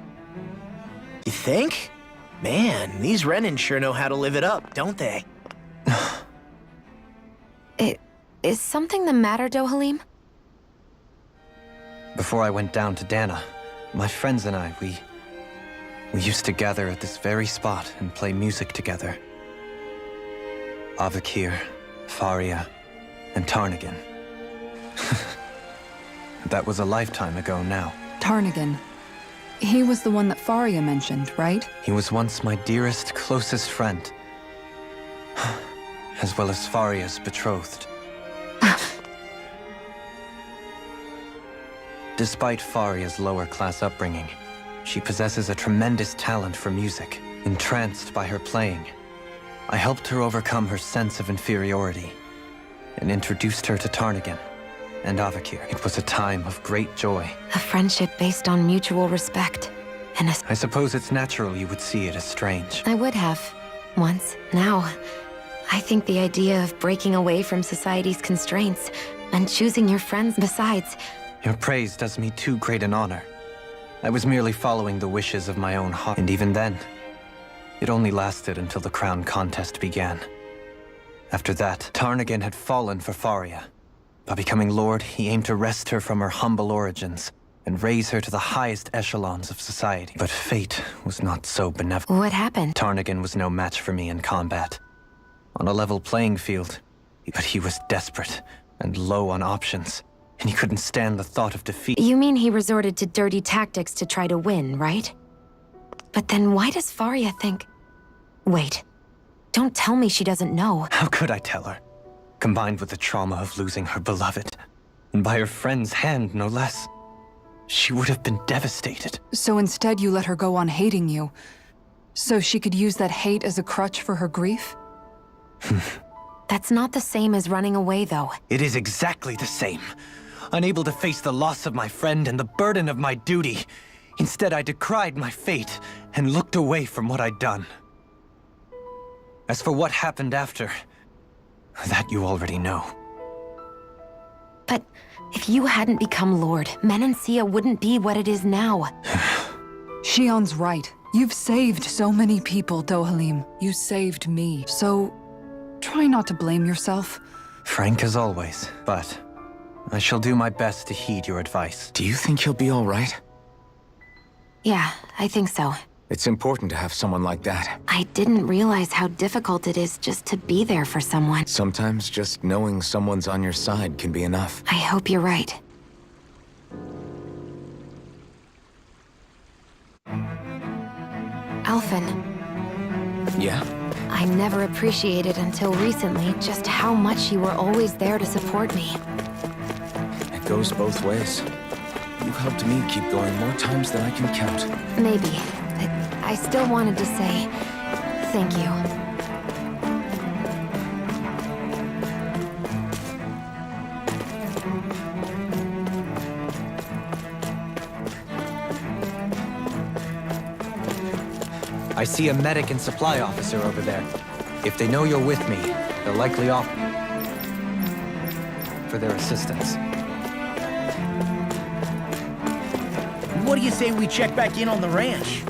Speaker 7: You think? Man, these Renin sure know how to live it up, don't they?
Speaker 1: Is something the matter, Dohalim?
Speaker 2: Before I went down to Dana, my friends and I, we used to gather at this very spot and play music together. Avakir, Faria, and Tarnagan. That was a lifetime ago now.
Speaker 5: Tarnagan. He was the one that Faria mentioned, right?
Speaker 2: He was once my dearest, closest friend. As well as Faria's betrothed. Despite Faria's lower-class upbringing, she possesses a tremendous talent for music. Entranced by her playing, I helped her overcome her sense of inferiority and introduced her to Tarnagan and Avakir. It was a time of great joy.
Speaker 1: A friendship based on mutual respect. And
Speaker 2: I suppose it's natural you would see it as strange.
Speaker 1: I would have. Once. Now, I think the idea of breaking away from society's constraints and choosing your friends besides...
Speaker 2: Your praise does me too great an honor. I was merely following the wishes of my own heart, and even then, it only lasted until the crown contest began. After that, Tarnagan had fallen for Faria. By becoming Lord, he aimed to wrest her from her humble origins and raise her to the highest echelons of society. But fate was not so benevolent.
Speaker 1: What happened?
Speaker 2: Tarnagan was no match for me in combat. On a level playing field, but he was desperate and low on options. And he couldn't stand the thought of defeat.
Speaker 1: You mean he resorted to dirty tactics to try to win, right? But then why does Faria think... Wait. Don't tell me she doesn't know.
Speaker 2: How could I tell her? Combined with the trauma of losing her beloved, and by her friend's hand, no less, she would have been devastated.
Speaker 5: So instead you let her go on hating you, so she could use that hate as a crutch for her grief?
Speaker 1: That's not the same as running away, though.
Speaker 2: It is exactly the same. Unable to face the loss of my friend and the burden of my duty, instead I decried my fate and looked away from what I'd done. As for what happened after, that you already know.
Speaker 1: But if you hadn't become Lord, Menancia wouldn't be what it is now.
Speaker 5: Shion's right. You've saved so many people, Dohalim. You saved me. So, try not to blame yourself.
Speaker 2: Frank as always, but I shall do my best to heed your advice.
Speaker 4: Do you think he'll be all right?
Speaker 1: Yeah, I think so.
Speaker 4: It's important to have someone like that.
Speaker 1: I didn't realize how difficult it is just to be there for someone.
Speaker 4: Sometimes just knowing someone's on your side can be enough.
Speaker 1: I hope you're right. Alphen.
Speaker 4: Yeah?
Speaker 1: I never appreciated until recently just how much you were always there to support me.
Speaker 4: It goes both ways. You've helped me keep going more times than I can count.
Speaker 1: Maybe, but I still wanted to say thank you.
Speaker 2: I see a medic and supply officer over there. If they know you're with me, they'll likely offer for their assistance.
Speaker 7: What do you say we check back in on the ranch?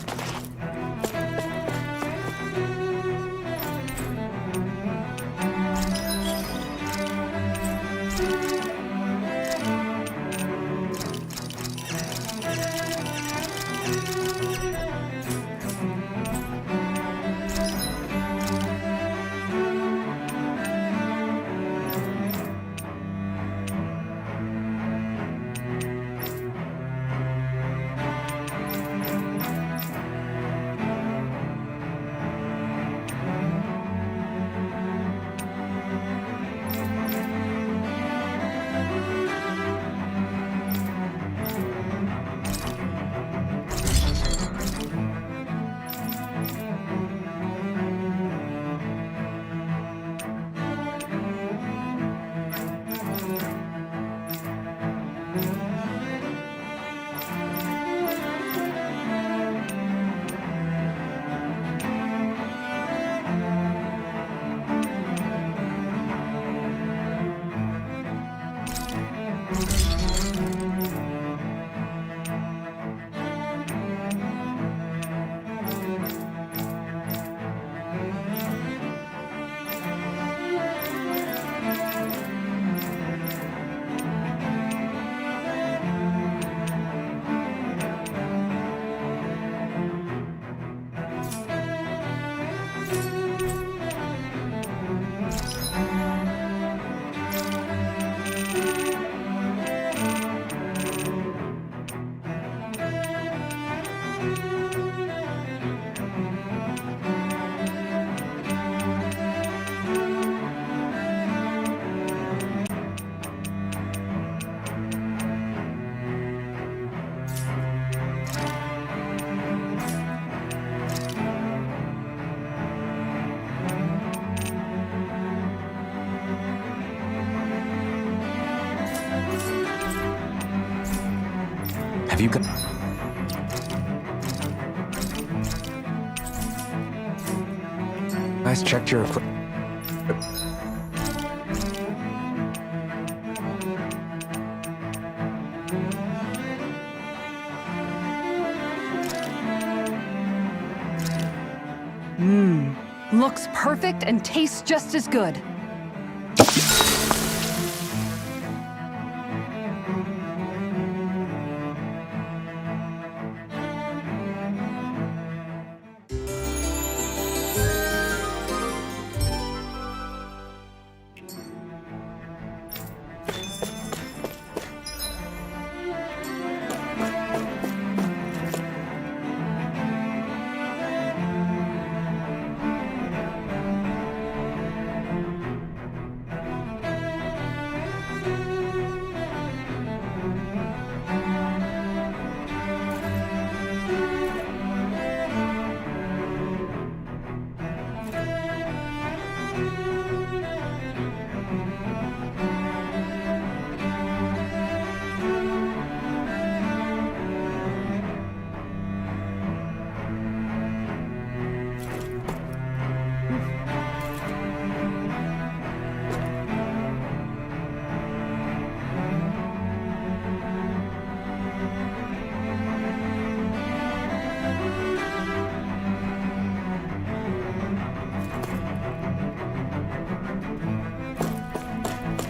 Speaker 4: Have you got... Guys, checked your equipment.
Speaker 5: Looks perfect and tastes just as good.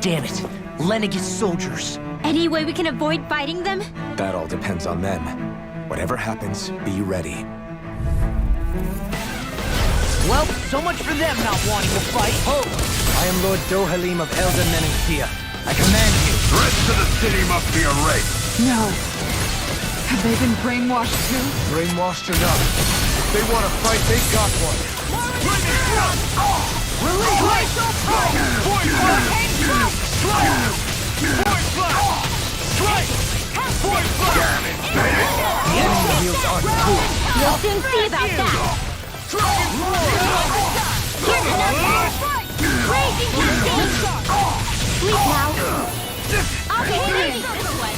Speaker 7: Damn it. Lenegis soldiers.
Speaker 6: Any way we can avoid fighting them?
Speaker 4: That all depends on them. Whatever happens, be ready.
Speaker 7: Well, so much for them not wanting to fight.
Speaker 2: Ho! I am Lord Dohalim of Elden Menentia. I command you.
Speaker 9: Threats to the city must be erased.
Speaker 5: No. Have they been brainwashed too?
Speaker 4: Brainwashed or not, if they want to fight, they got one.
Speaker 2: The enemy wields art too.
Speaker 6: We'll soon see about that. Here's another blazing cascade. Sleep now. I'll be clearing this one.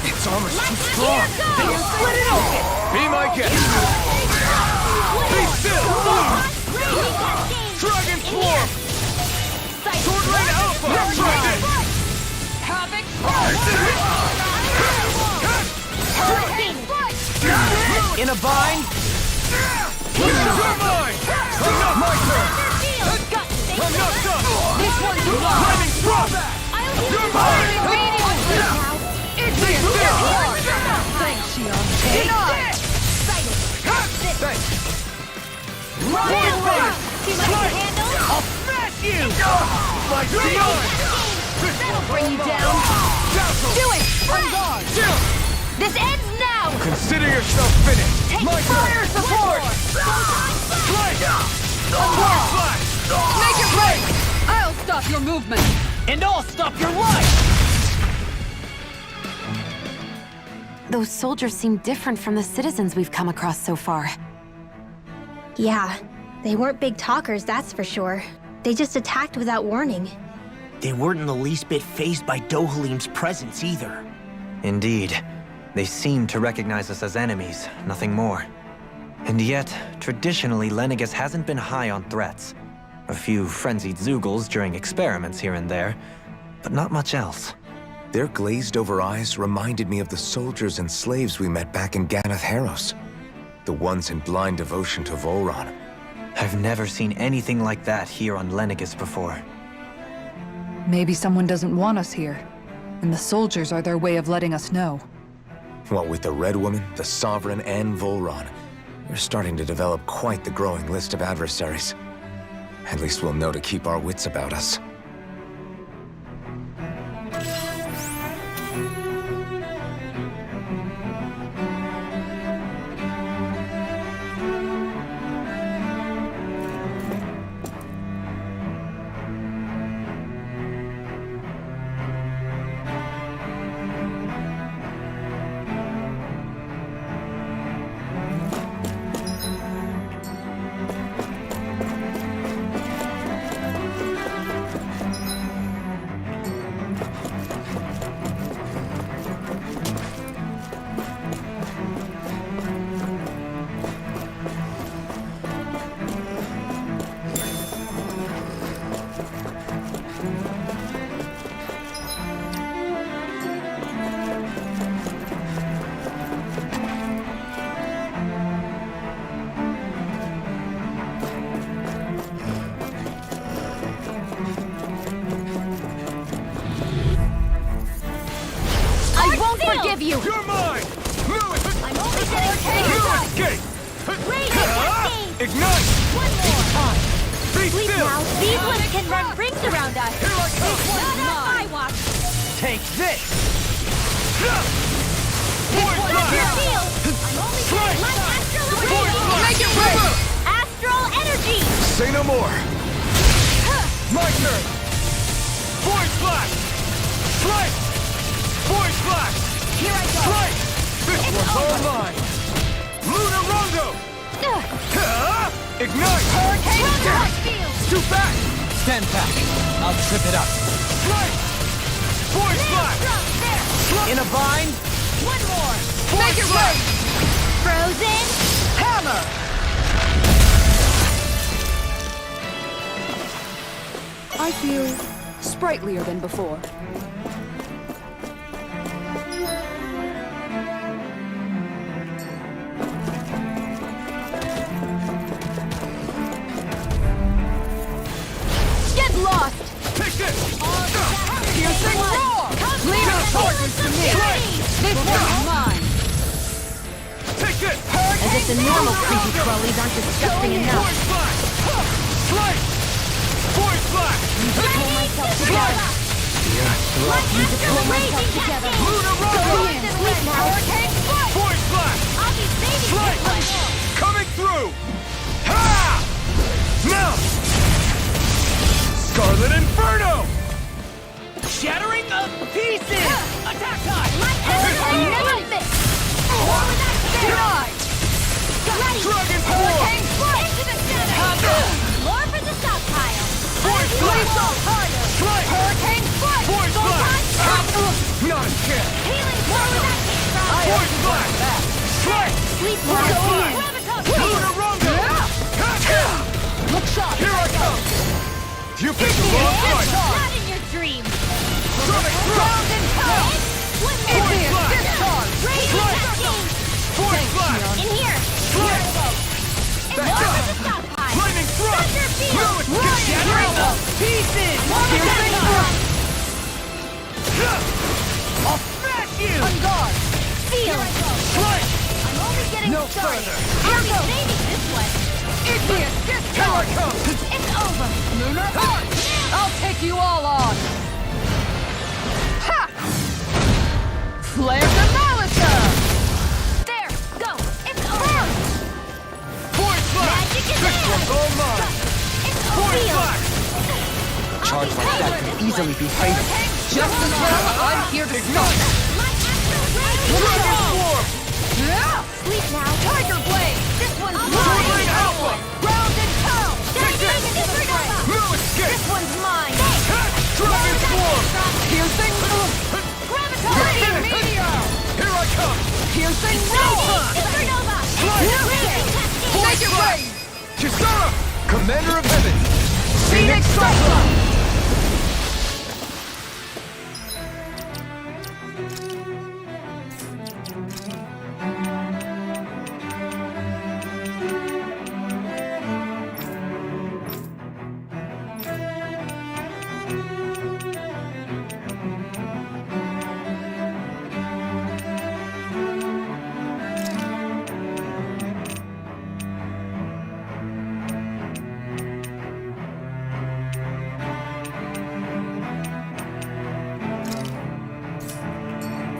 Speaker 4: Its armor's too strong.
Speaker 6: Split it open.
Speaker 4: Be my guest. Be still. Dragon Swarm. Sword Rain Alpha. Try this.
Speaker 5: Havoc!
Speaker 2: In a bind?
Speaker 4: You're mine. I'm not my turn. I'm not done.
Speaker 5: This one's a lot!
Speaker 4: Lightning Thrust. You're mine.
Speaker 5: It's
Speaker 4: Be still.
Speaker 5: Thanks, Shion. Denied!
Speaker 4: Thanks.
Speaker 6: Too much to handle?
Speaker 7: I'll smash you!
Speaker 4: My beyond.
Speaker 5: That'll bring you down! Do it! On guard!
Speaker 6: This ends now!
Speaker 4: Consider yourself finished.
Speaker 5: Take
Speaker 4: My
Speaker 5: fire
Speaker 4: turn.
Speaker 5: support!
Speaker 4: Strike.
Speaker 5: Unwell!
Speaker 4: Flash.
Speaker 5: Make it break! I'll stop your movement!
Speaker 7: And I'll stop your life!
Speaker 1: Those soldiers seem different from the citizens we've come across so far.
Speaker 6: Yeah, they weren't big talkers, that's for sure. They just attacked without warning.
Speaker 7: They weren't in the least bit fazed by Dohalim's presence either.
Speaker 2: Indeed. They seem to recognize us as enemies, nothing more. And yet, traditionally, Lenegis hasn't been high on threats. A few frenzied Zeugles during experiments here and there, but not much else.
Speaker 4: Their glazed-over eyes reminded me of the soldiers and slaves we met back in Ganath Haros. The ones in blind devotion to Volron.
Speaker 2: I've never seen anything like that here on Lenegis before.
Speaker 5: Maybe someone doesn't want us here, and the soldiers are their way of letting us know.
Speaker 4: What with the Red Woman, the Sovereign, and Volron, we're starting to develop quite the growing list of adversaries. At least we'll know to keep our wits about us.
Speaker 6: can run rings around us. Not on my watch.
Speaker 8: Take this!
Speaker 6: Astral energy!
Speaker 4: Say no more! My turn! Void Flash! Strike! Void Flash!
Speaker 6: Here I go!
Speaker 4: Strike! This one's all mine! Lunar Rondo! Ignite!
Speaker 6: Hurricane!
Speaker 4: Too fast!
Speaker 2: Stand back. I'll trip it up.
Speaker 4: Strike! Void Flash!
Speaker 2: In a bind?
Speaker 6: One more!
Speaker 4: Make it right!
Speaker 6: Frozen!
Speaker 3: Hammer! I feel sprightlier than before.
Speaker 6: Get lost!
Speaker 4: Take this!
Speaker 3: Piercing roar! Leave your torches to me! This one's mine!
Speaker 4: Take this!
Speaker 1: As if the normal creepy crawlies aren't disgusting enough.
Speaker 4: Void Flash! Strike! Void Flash! Strike!
Speaker 6: Need to pull myself together.
Speaker 4: Lunar Rondo!
Speaker 6: Hurricane foot!
Speaker 4: Void Flash!
Speaker 6: I'll be saving
Speaker 4: Strike!
Speaker 6: this one.
Speaker 4: Coming through! Ha! Now! Scarlet Inferno!
Speaker 7: Shattering of pieces! Attack time!
Speaker 6: My hurricane never miss! What was that denied? Ready!
Speaker 4: Dragon Form!
Speaker 6: Hurricane foot! Into the center! More for the stockpile!
Speaker 4: Void Flash! Strike!
Speaker 6: Hurricane foot!
Speaker 4: Void Flash! Not a chance!
Speaker 6: Healing where was that came from?
Speaker 4: Void Flash! Strike!
Speaker 6: Sweet
Speaker 4: Void
Speaker 6: boy!
Speaker 4: Flash! Lunar Rondo!
Speaker 6: Look sharp!
Speaker 4: Here I come! You picked the wrong fight!
Speaker 6: Not in your dreams!
Speaker 4: Coming through!
Speaker 6: Void
Speaker 4: Flash!
Speaker 6: Raise attacking!
Speaker 4: Void Flash!
Speaker 6: In here!
Speaker 4: Strike!
Speaker 6: It's
Speaker 4: Back
Speaker 6: more
Speaker 4: down!
Speaker 6: for the stockpile!
Speaker 4: Lightning Thrust!
Speaker 6: Thunder field!
Speaker 4: No, it's
Speaker 6: Shattering of
Speaker 7: Pieces!
Speaker 6: Piercing thrust!
Speaker 7: I'll smash you!
Speaker 6: On guard! Field!
Speaker 4: Strike!
Speaker 6: I'm only getting
Speaker 4: No
Speaker 6: started!
Speaker 4: further.
Speaker 6: I'll be saving this one!
Speaker 3: Igneous
Speaker 4: Here I
Speaker 3: discharge!
Speaker 4: come!
Speaker 6: It's over!
Speaker 3: Lunar Arc! I'll take you all on! Ha! Flare the Malisa!
Speaker 6: There! Go! It's over!
Speaker 4: Void Flash!
Speaker 6: Magic is
Speaker 4: This
Speaker 6: there!
Speaker 4: one's all mine!
Speaker 6: It's
Speaker 4: Void
Speaker 6: over!
Speaker 4: Flash!
Speaker 2: A charge like that could easily be fatal.
Speaker 3: Just as well, I'm here to stop!
Speaker 6: My astral blade!
Speaker 4: Dragon Form!
Speaker 6: Sleep now!
Speaker 3: Tiger Blade!
Speaker 6: This one's
Speaker 4: Sword
Speaker 6: mine!
Speaker 4: Lane Alpha!
Speaker 6: Round and pound!
Speaker 4: Take this!
Speaker 6: Supernova!
Speaker 4: No escape!
Speaker 6: This one's mine!
Speaker 4: Dragon Form!
Speaker 3: Piercing
Speaker 6: Graviton!
Speaker 3: Meteor!
Speaker 4: Here I come!
Speaker 3: Piercing roar!
Speaker 6: Supernova!
Speaker 3: Make it rain!
Speaker 4: Kisara! Commander of Heaven!
Speaker 3: Phoenix Cyclone!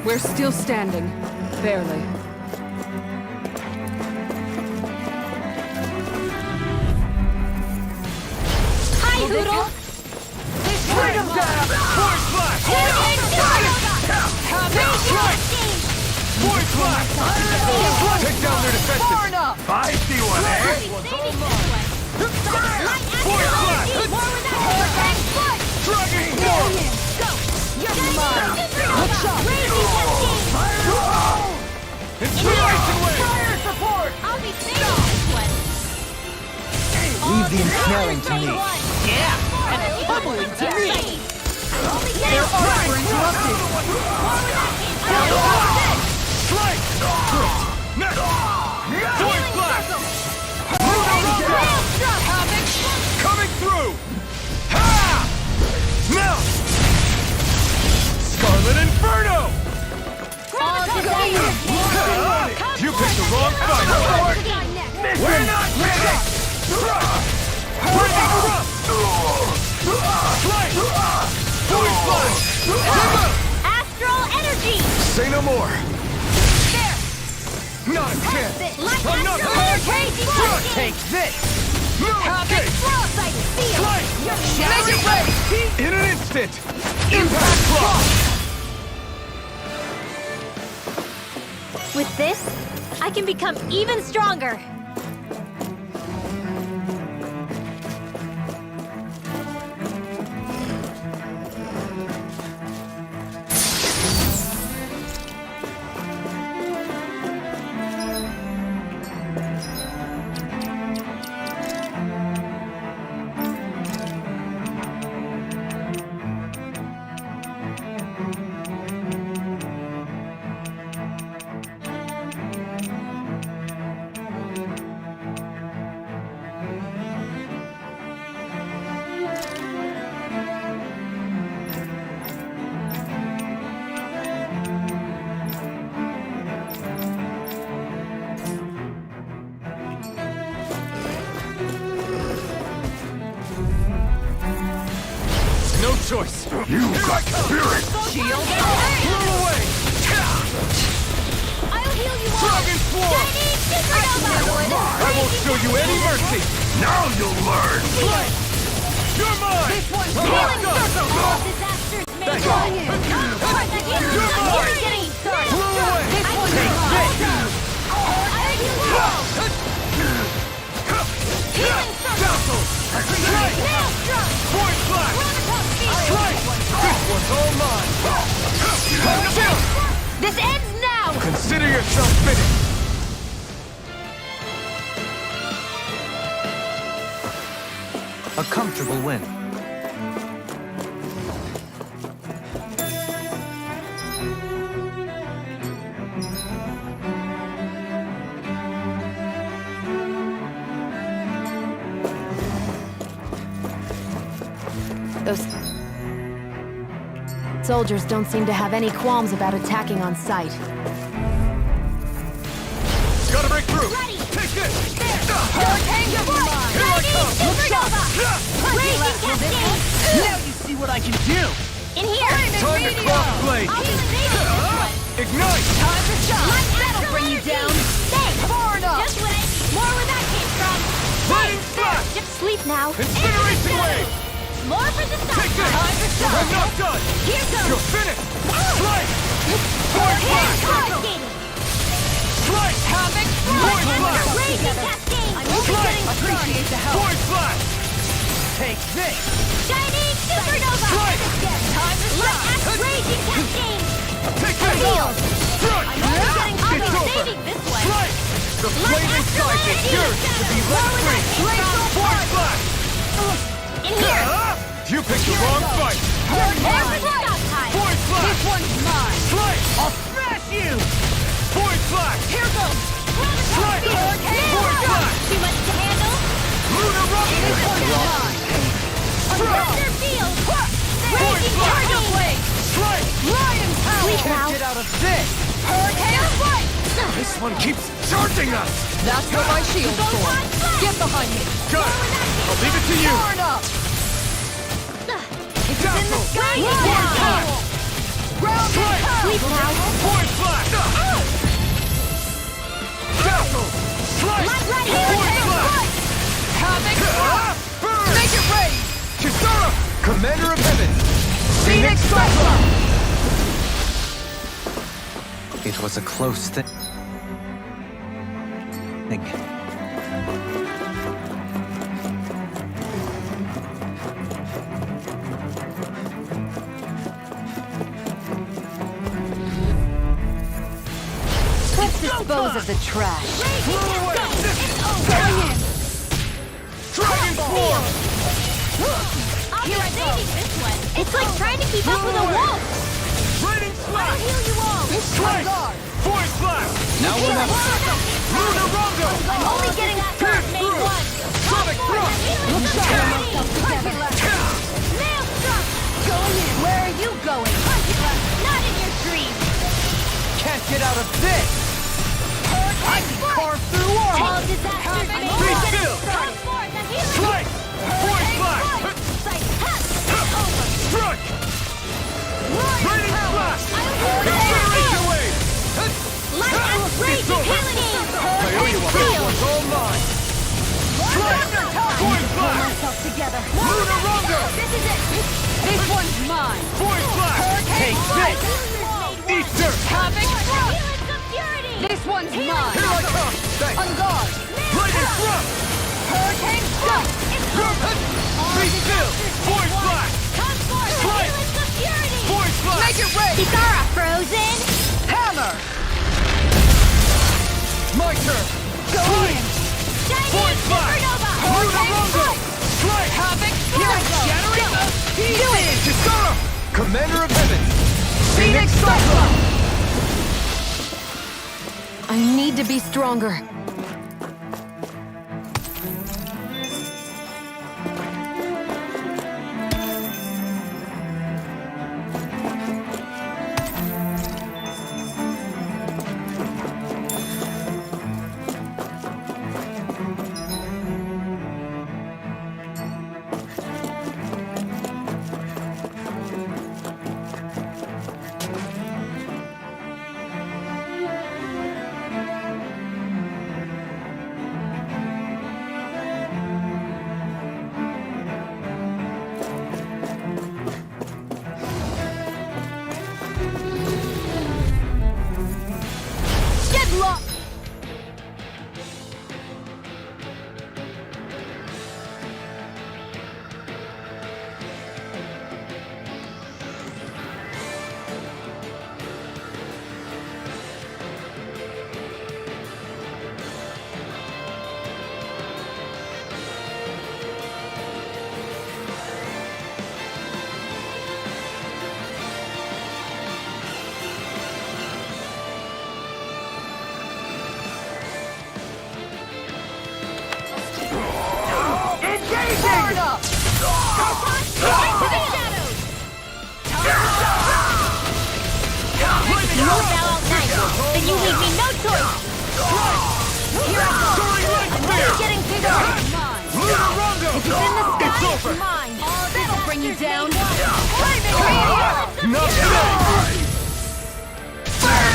Speaker 3: We're still standing. Barely.
Speaker 6: Hi, Hoodle!
Speaker 4: Freedom Dam! Void Flash! Void Flash! Take down their defenses!
Speaker 3: Far enough!
Speaker 4: I see one, eh? Void Flash! Dragon Form! Inspiration Wave! Fire support!
Speaker 6: I'll be saving this one!
Speaker 2: Leave the ensnaring to me.
Speaker 7: Yeah! And bubbling to me!
Speaker 3: Their arms were interrupted!
Speaker 4: Strike! Next! Void Flash! Coming through! Ha! Now! Scarlet Inferno! You picked the wrong fight! We're not ready! Lightning Thrust!
Speaker 6: Astral energy!
Speaker 4: Say no more!
Speaker 6: There!
Speaker 4: Not a chance!
Speaker 6: Like
Speaker 4: I'm not
Speaker 6: astral energy!
Speaker 7: Take this!
Speaker 4: Okay!
Speaker 6: Frost, I feel!
Speaker 4: Slice!
Speaker 6: You're
Speaker 4: Make it ready! In an instant! Impact block!
Speaker 6: With this, I can become even stronger!
Speaker 4: No choice!
Speaker 9: You got spirit!
Speaker 4: Shield! Blow away!
Speaker 6: I'll heal you all!
Speaker 4: Dragon Swarm!
Speaker 6: Chinese supernova!
Speaker 4: I won't show you any mercy!
Speaker 9: Now you'll learn!
Speaker 4: You're mine!
Speaker 6: Healing circle! All disasters may
Speaker 4: Thank
Speaker 6: go!
Speaker 4: you.
Speaker 6: Come forth, the healing
Speaker 4: You're
Speaker 6: circle!
Speaker 4: mine.
Speaker 6: You're getting started!
Speaker 4: Blow away!
Speaker 6: I'll heal you all! Healing circle!
Speaker 4: Strike!
Speaker 6: Maelstrom!
Speaker 4: Point flash!
Speaker 6: Chronotop field!
Speaker 4: Strike! This one's all mine!
Speaker 6: This ends now!
Speaker 4: Consider yourself finished!
Speaker 2: A comfortable win.
Speaker 1: Those soldiers don't seem to have any qualms about attacking on sight.
Speaker 4: Gotta break through!
Speaker 6: Ready!
Speaker 4: Take this!
Speaker 6: Hurricane Chinese supernova! Raging cascade!
Speaker 7: Now you see what I can do!
Speaker 6: In here!
Speaker 4: Time to cross blade!
Speaker 6: I'll be saving this one!
Speaker 4: Ignite!
Speaker 6: Time to shine!
Speaker 3: That'll
Speaker 6: That'll
Speaker 3: bring you down.
Speaker 6: Thanks!
Speaker 3: Far enough.
Speaker 6: Just what I need! More where that came from!
Speaker 4: Lightning flash!
Speaker 6: Just sleep now!
Speaker 4: Incineration wave!
Speaker 6: More for the stop!
Speaker 4: Take this!
Speaker 6: Time to shine!
Speaker 4: I'm not done!
Speaker 6: Here goes!
Speaker 4: You're finished! Strike! Point flash!
Speaker 6: Cascade!
Speaker 4: Strike!
Speaker 6: Havoc!
Speaker 4: Point flash!
Speaker 6: Raging cascade!
Speaker 4: Strike!
Speaker 3: Appreciate the help.
Speaker 4: Point flash!
Speaker 7: Take this!
Speaker 6: Chinese supernova!
Speaker 4: Strike!
Speaker 6: Time to shine! Raging cascade!
Speaker 4: Take this!
Speaker 6: Field!
Speaker 4: Strike!
Speaker 6: I'll be
Speaker 4: It's over!
Speaker 6: saving this one!
Speaker 4: Strike! The flaming slice is yours to be let free! Point flash!
Speaker 6: In here!
Speaker 4: You picked the wrong fight!
Speaker 6: More for the stop time!
Speaker 4: Point flash!
Speaker 3: This one's mine.
Speaker 4: Strike!
Speaker 7: I'll smash you!
Speaker 4: Point flash!
Speaker 3: Here goes.
Speaker 4: Strike! Point flash!
Speaker 6: Too much to handle?
Speaker 4: Lunar Rumble!
Speaker 6: Thunder field!
Speaker 4: Point
Speaker 6: Raging
Speaker 4: flash!
Speaker 6: cascade!
Speaker 4: Strike!
Speaker 3: Lion power.
Speaker 6: Sleep now!
Speaker 7: Get out of this!
Speaker 3: Hurricane fight.
Speaker 4: This one keeps charging us!
Speaker 3: That's what my shield's for. Get behind me.
Speaker 4: Got it! I'll leave it to you!
Speaker 3: Far enough.
Speaker 4: Dazzle!
Speaker 6: Raging cascade!
Speaker 3: Ground
Speaker 4: Strike!
Speaker 6: Sleep now!
Speaker 4: Point flash! Dazzle! Strike!
Speaker 6: Ready!
Speaker 4: Point flash!
Speaker 3: Havoc.
Speaker 4: Burn!
Speaker 3: Make it rain.
Speaker 4: Kisara! Commander of Heaven!
Speaker 3: Phoenix Cyclone.
Speaker 2: It was a close thing.
Speaker 1: Let's dispose of the trash.
Speaker 4: Dragon Swarm!
Speaker 6: I'll be saving this one! It's like trying to keep up with a wolf!
Speaker 4: Raining
Speaker 6: I'll
Speaker 4: Slash!
Speaker 6: heal you all!
Speaker 4: Strike! Void Flash!
Speaker 2: Now we're not.
Speaker 4: Lunar Rondo!
Speaker 6: I'm only getting that first main one!
Speaker 4: Sonic Thrust!
Speaker 6: Maelstrom!
Speaker 3: Going in. Where are you going?
Speaker 6: Not in your dreams!
Speaker 7: Can't get out of this! I can carve through
Speaker 6: All
Speaker 7: armor!
Speaker 6: disasters may
Speaker 4: Be
Speaker 6: go!
Speaker 4: still!
Speaker 6: Come forth, the healing!
Speaker 4: Strike! Void Flash!
Speaker 6: It's over!
Speaker 4: Strike!
Speaker 3: together.
Speaker 7: Lunar Rondo!
Speaker 3: This is it. This one's mine.
Speaker 7: Force Blast! Take this! Eat dirt!
Speaker 3: Havoc Thrust.
Speaker 6: Feelings of purity!
Speaker 3: This one's mine.
Speaker 7: Here I come! Thanks!
Speaker 3: On guard.
Speaker 7: Lightning Thrust!
Speaker 3: Hurricane Strike.
Speaker 7: Be still! Force Blast!
Speaker 6: Come forth!
Speaker 7: Strike!
Speaker 6: Feelings of purity!
Speaker 7: Force Blast!
Speaker 3: Make it rain.
Speaker 6: Kisara, frozen!
Speaker 3: Hammer.
Speaker 7: My turn!
Speaker 3: Go
Speaker 7: Strike!
Speaker 3: in.
Speaker 6: Chinese
Speaker 7: Force Blast!
Speaker 6: Supernova!
Speaker 7: Lunar Rondo! Strike!
Speaker 3: Havoc
Speaker 7: Here I
Speaker 3: Thrust.
Speaker 7: go! Shattering
Speaker 3: Go.
Speaker 7: the
Speaker 3: Do it.
Speaker 7: Kisara! Commander of Heaven!
Speaker 3: Phoenix Cyclone.
Speaker 1: I need to be stronger.
Speaker 3: Get lost. Hard up.
Speaker 6: You won't bow out night, then you leave me no choice!
Speaker 3: Here I go.
Speaker 7: Soaring Light Spear!
Speaker 3: It's getting bigger. Mine.
Speaker 7: Lunar Rondo!
Speaker 3: If it's in the sky,
Speaker 7: It's over!
Speaker 3: mine. That'll bring you down.
Speaker 6: Flaming
Speaker 7: Not today!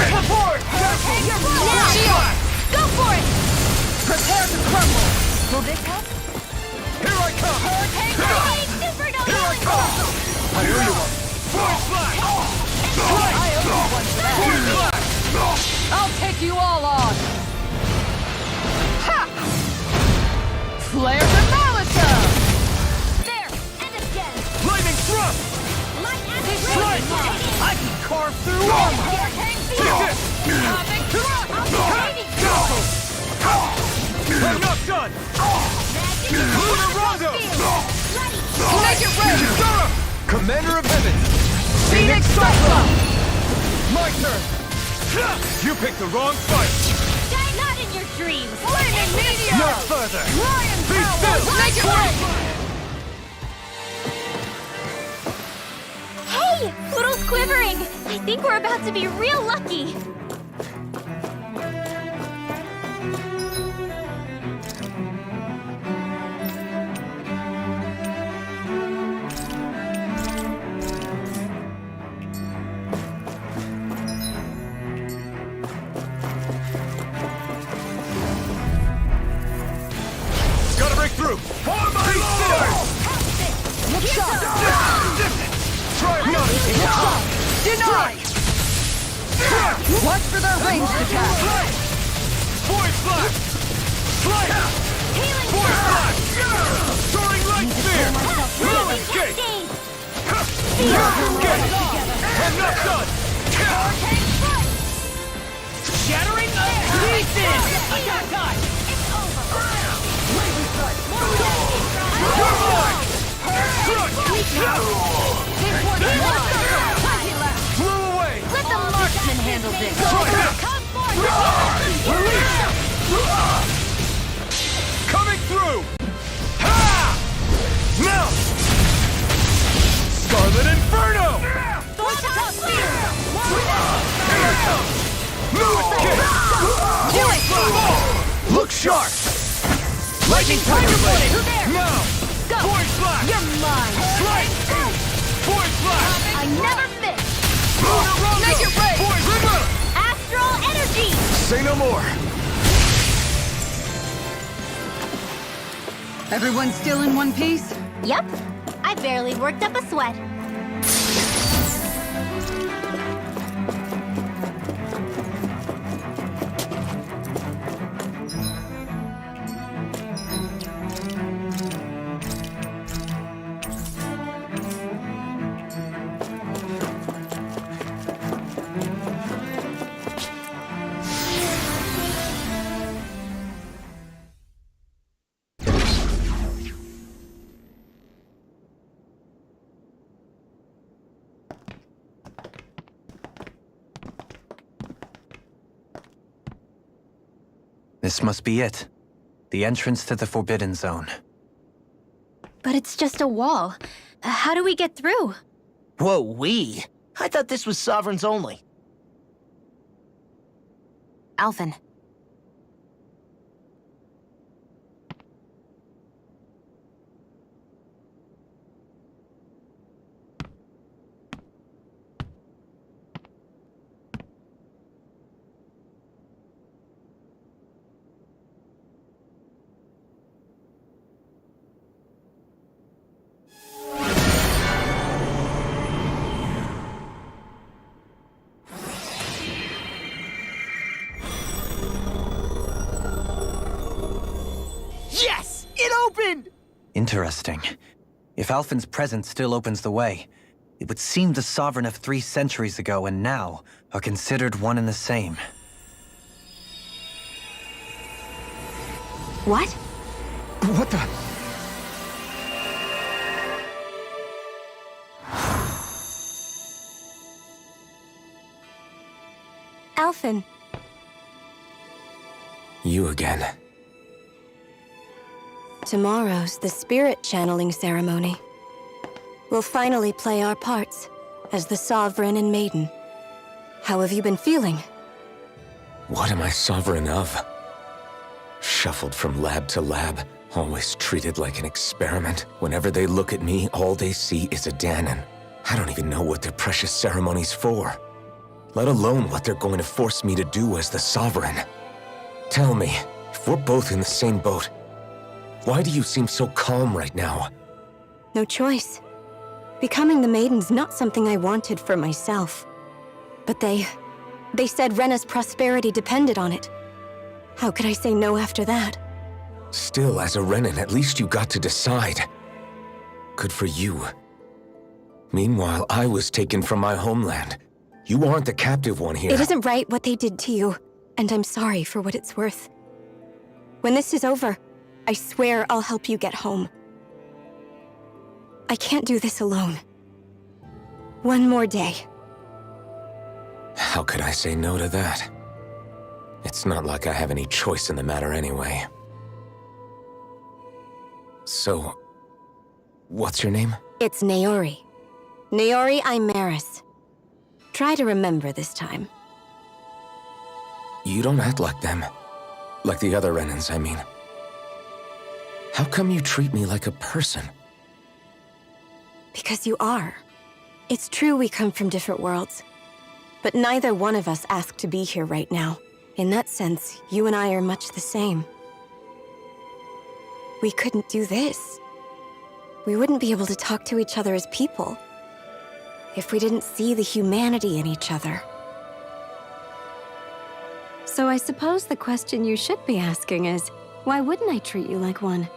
Speaker 3: Support.
Speaker 6: Now! Go for it!
Speaker 3: Prepare to crumble. Will this help?
Speaker 7: Here I come!
Speaker 6: Chinese Supernova!
Speaker 7: Here I come! I owe you one! Force Blast! Strike!
Speaker 3: I owe you one for that.
Speaker 7: Force Blast!
Speaker 3: I'll take you all on. Ha! Flare to Malisa.
Speaker 6: There! And again!
Speaker 7: Lightning Thrust!
Speaker 6: Light and
Speaker 7: Strike!
Speaker 6: radiant!
Speaker 7: I can carve through armor!
Speaker 3: Hurricane
Speaker 7: Take
Speaker 3: Field.
Speaker 7: this!
Speaker 3: Havoc Thrust.
Speaker 7: I'm not done! Lunar Rondo!
Speaker 3: Make it rain.
Speaker 7: Kisara! Commander of Heaven!
Speaker 3: Phoenix Cyclone.
Speaker 7: My turn! You picked the wrong fight!
Speaker 6: Not in your dreams!
Speaker 3: Flaming Meteor.
Speaker 7: No further!
Speaker 3: Lion
Speaker 7: Be
Speaker 3: Power.
Speaker 7: still!
Speaker 3: Make it rain.
Speaker 6: Hey! Poodle's quivering! I think we're about to be real lucky!
Speaker 7: Gotta break through! On my lord!
Speaker 3: Look sharp.
Speaker 7: Try not!
Speaker 3: Deny. Watch for their ranged attack.
Speaker 7: Force Blast! Strike!
Speaker 6: Healing
Speaker 7: Force Blast! Soaring Light Spear! No escape!
Speaker 6: days!
Speaker 7: No escape! I'm not done! Shattering the pieces! I got time!
Speaker 6: It's over!
Speaker 7: You're mine! Crush!
Speaker 3: This one's mine.
Speaker 7: Blew away!
Speaker 3: Let the marksman handle this.
Speaker 6: Come forth!
Speaker 7: Coming through! Ha! Now! Scarlet Inferno!
Speaker 6: Photon Spear!
Speaker 7: Here I come! No escape!
Speaker 3: Do it.
Speaker 7: Look sharp! Lightning Tiger Blade! Now!
Speaker 3: Go.
Speaker 7: Force Blast!
Speaker 3: You're mine.
Speaker 7: Strike! Force Blast!
Speaker 6: I never miss!
Speaker 7: Lunar Rondo!
Speaker 3: Make it rain.
Speaker 7: Force River!
Speaker 6: Astral Energy!
Speaker 7: Say no more!
Speaker 5: Everyone still in one piece?
Speaker 6: Yep, I barely worked up a sweat.
Speaker 2: This must be it. The entrance to the Forbidden Zone.
Speaker 6: But it's just a wall. How do we get through?
Speaker 7: Whoa, we? I thought this was Sovereigns only.
Speaker 1: Alphen.
Speaker 7: Yes! It opened!
Speaker 2: Interesting. If Alphen's presence still opens the way, it would seem the Sovereign of 3 centuries ago and now are considered one and the same.
Speaker 1: What?
Speaker 4: What the?
Speaker 1: Alphen.
Speaker 4: You again.
Speaker 1: Tomorrow's the spirit channeling ceremony. We'll finally play our parts as the Sovereign and Maiden. How have you been feeling?
Speaker 4: What am I sovereign of? Shuffled from lab to lab, always treated like an experiment. Whenever they look at me, all they see is a Dahnan. I don't even know what their precious ceremony's for, let alone what they're going to force me to do as the Sovereign. Tell me, if we're both in the same boat, why do you seem so calm right now?
Speaker 1: No choice. Becoming the Maiden's not something I wanted for myself. But they said Rena's prosperity depended on it. How could I say no after that?
Speaker 4: Still, as a Renan, at least you got to decide. Good for you. Meanwhile, I was taken from my homeland. You aren't the captive one here.
Speaker 1: It isn't right what they did to you, and I'm sorry for what it's worth. When this is over, I swear I'll help you get home. I can't do this alone. One more day.
Speaker 4: How could I say no to that? It's not like I have any choice in the matter anyway. So, what's your name?
Speaker 1: It's Naori. Naori Imaris. Try to remember this time.
Speaker 4: You don't act like them. Like the other Renans, I mean. How come you treat me like a person?
Speaker 1: Because you are. It's true we come from different worlds. But neither one of us asked to be here right now. In that sense, you and I are much the same. We couldn't do this. We wouldn't be able to talk to each other as people if we didn't see the humanity in each other. So I suppose the question you should be asking is, why wouldn't I treat you like one?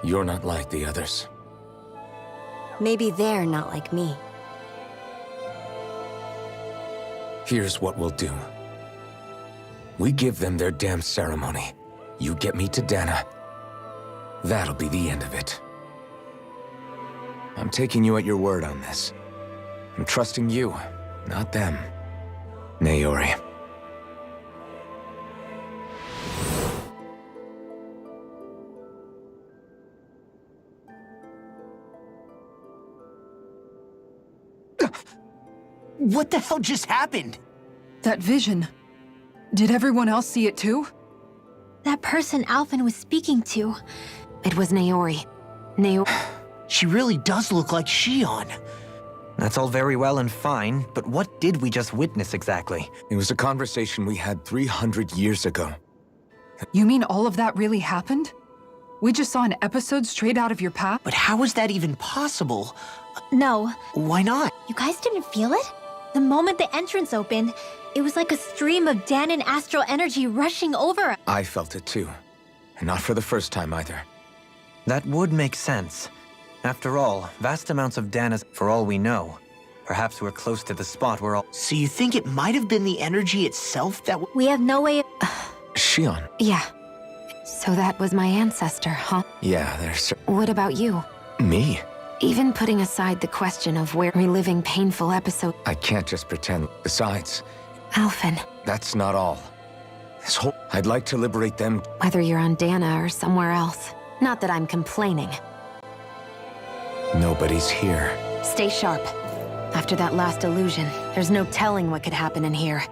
Speaker 4: You're not like the others.
Speaker 1: Maybe they're not like me.
Speaker 4: Here's what we'll do. We give them their damn ceremony. You get me to Dahna. That'll be the end of it. I'm taking you at your word on this. I'm trusting you, not them. Naori.
Speaker 7: What the hell just happened?
Speaker 5: That vision. Did everyone else see it too?
Speaker 6: That person Alphen was speaking to.
Speaker 1: It was Naori.
Speaker 7: She really does look like Shion.
Speaker 2: That's all very well and fine, but what did we just witness exactly?
Speaker 4: It was a conversation we had 300 years ago.
Speaker 5: You mean all of that really happened? We just saw an episode straight out of your past?
Speaker 7: But how is that even possible?
Speaker 6: No.
Speaker 7: Why not?
Speaker 6: You guys didn't feel it? The moment the entrance opened, it was like a stream of Danon astral energy rushing over us.
Speaker 4: I felt it too. And not for the first time either.
Speaker 2: That would make sense. After all, vast amounts of Dana's, for all we know. Perhaps we're close to the spot where all...
Speaker 7: So you think it might have been the energy itself that...
Speaker 6: We have no way of...
Speaker 4: Shion.
Speaker 1: Yeah. So that was my ancestor, huh?
Speaker 4: Yeah, there's...
Speaker 1: What about you?
Speaker 4: Me?
Speaker 1: Even putting aside the question of where reliving painful episodes...
Speaker 4: I can't just pretend. Besides,
Speaker 1: Alphen,
Speaker 4: that's not all. This whole... I'd like to liberate them.
Speaker 1: whether you're on Dana or somewhere else. Not that I'm complaining.
Speaker 4: Nobody's here.
Speaker 1: Stay sharp. After that last illusion, there's no telling what could happen in here.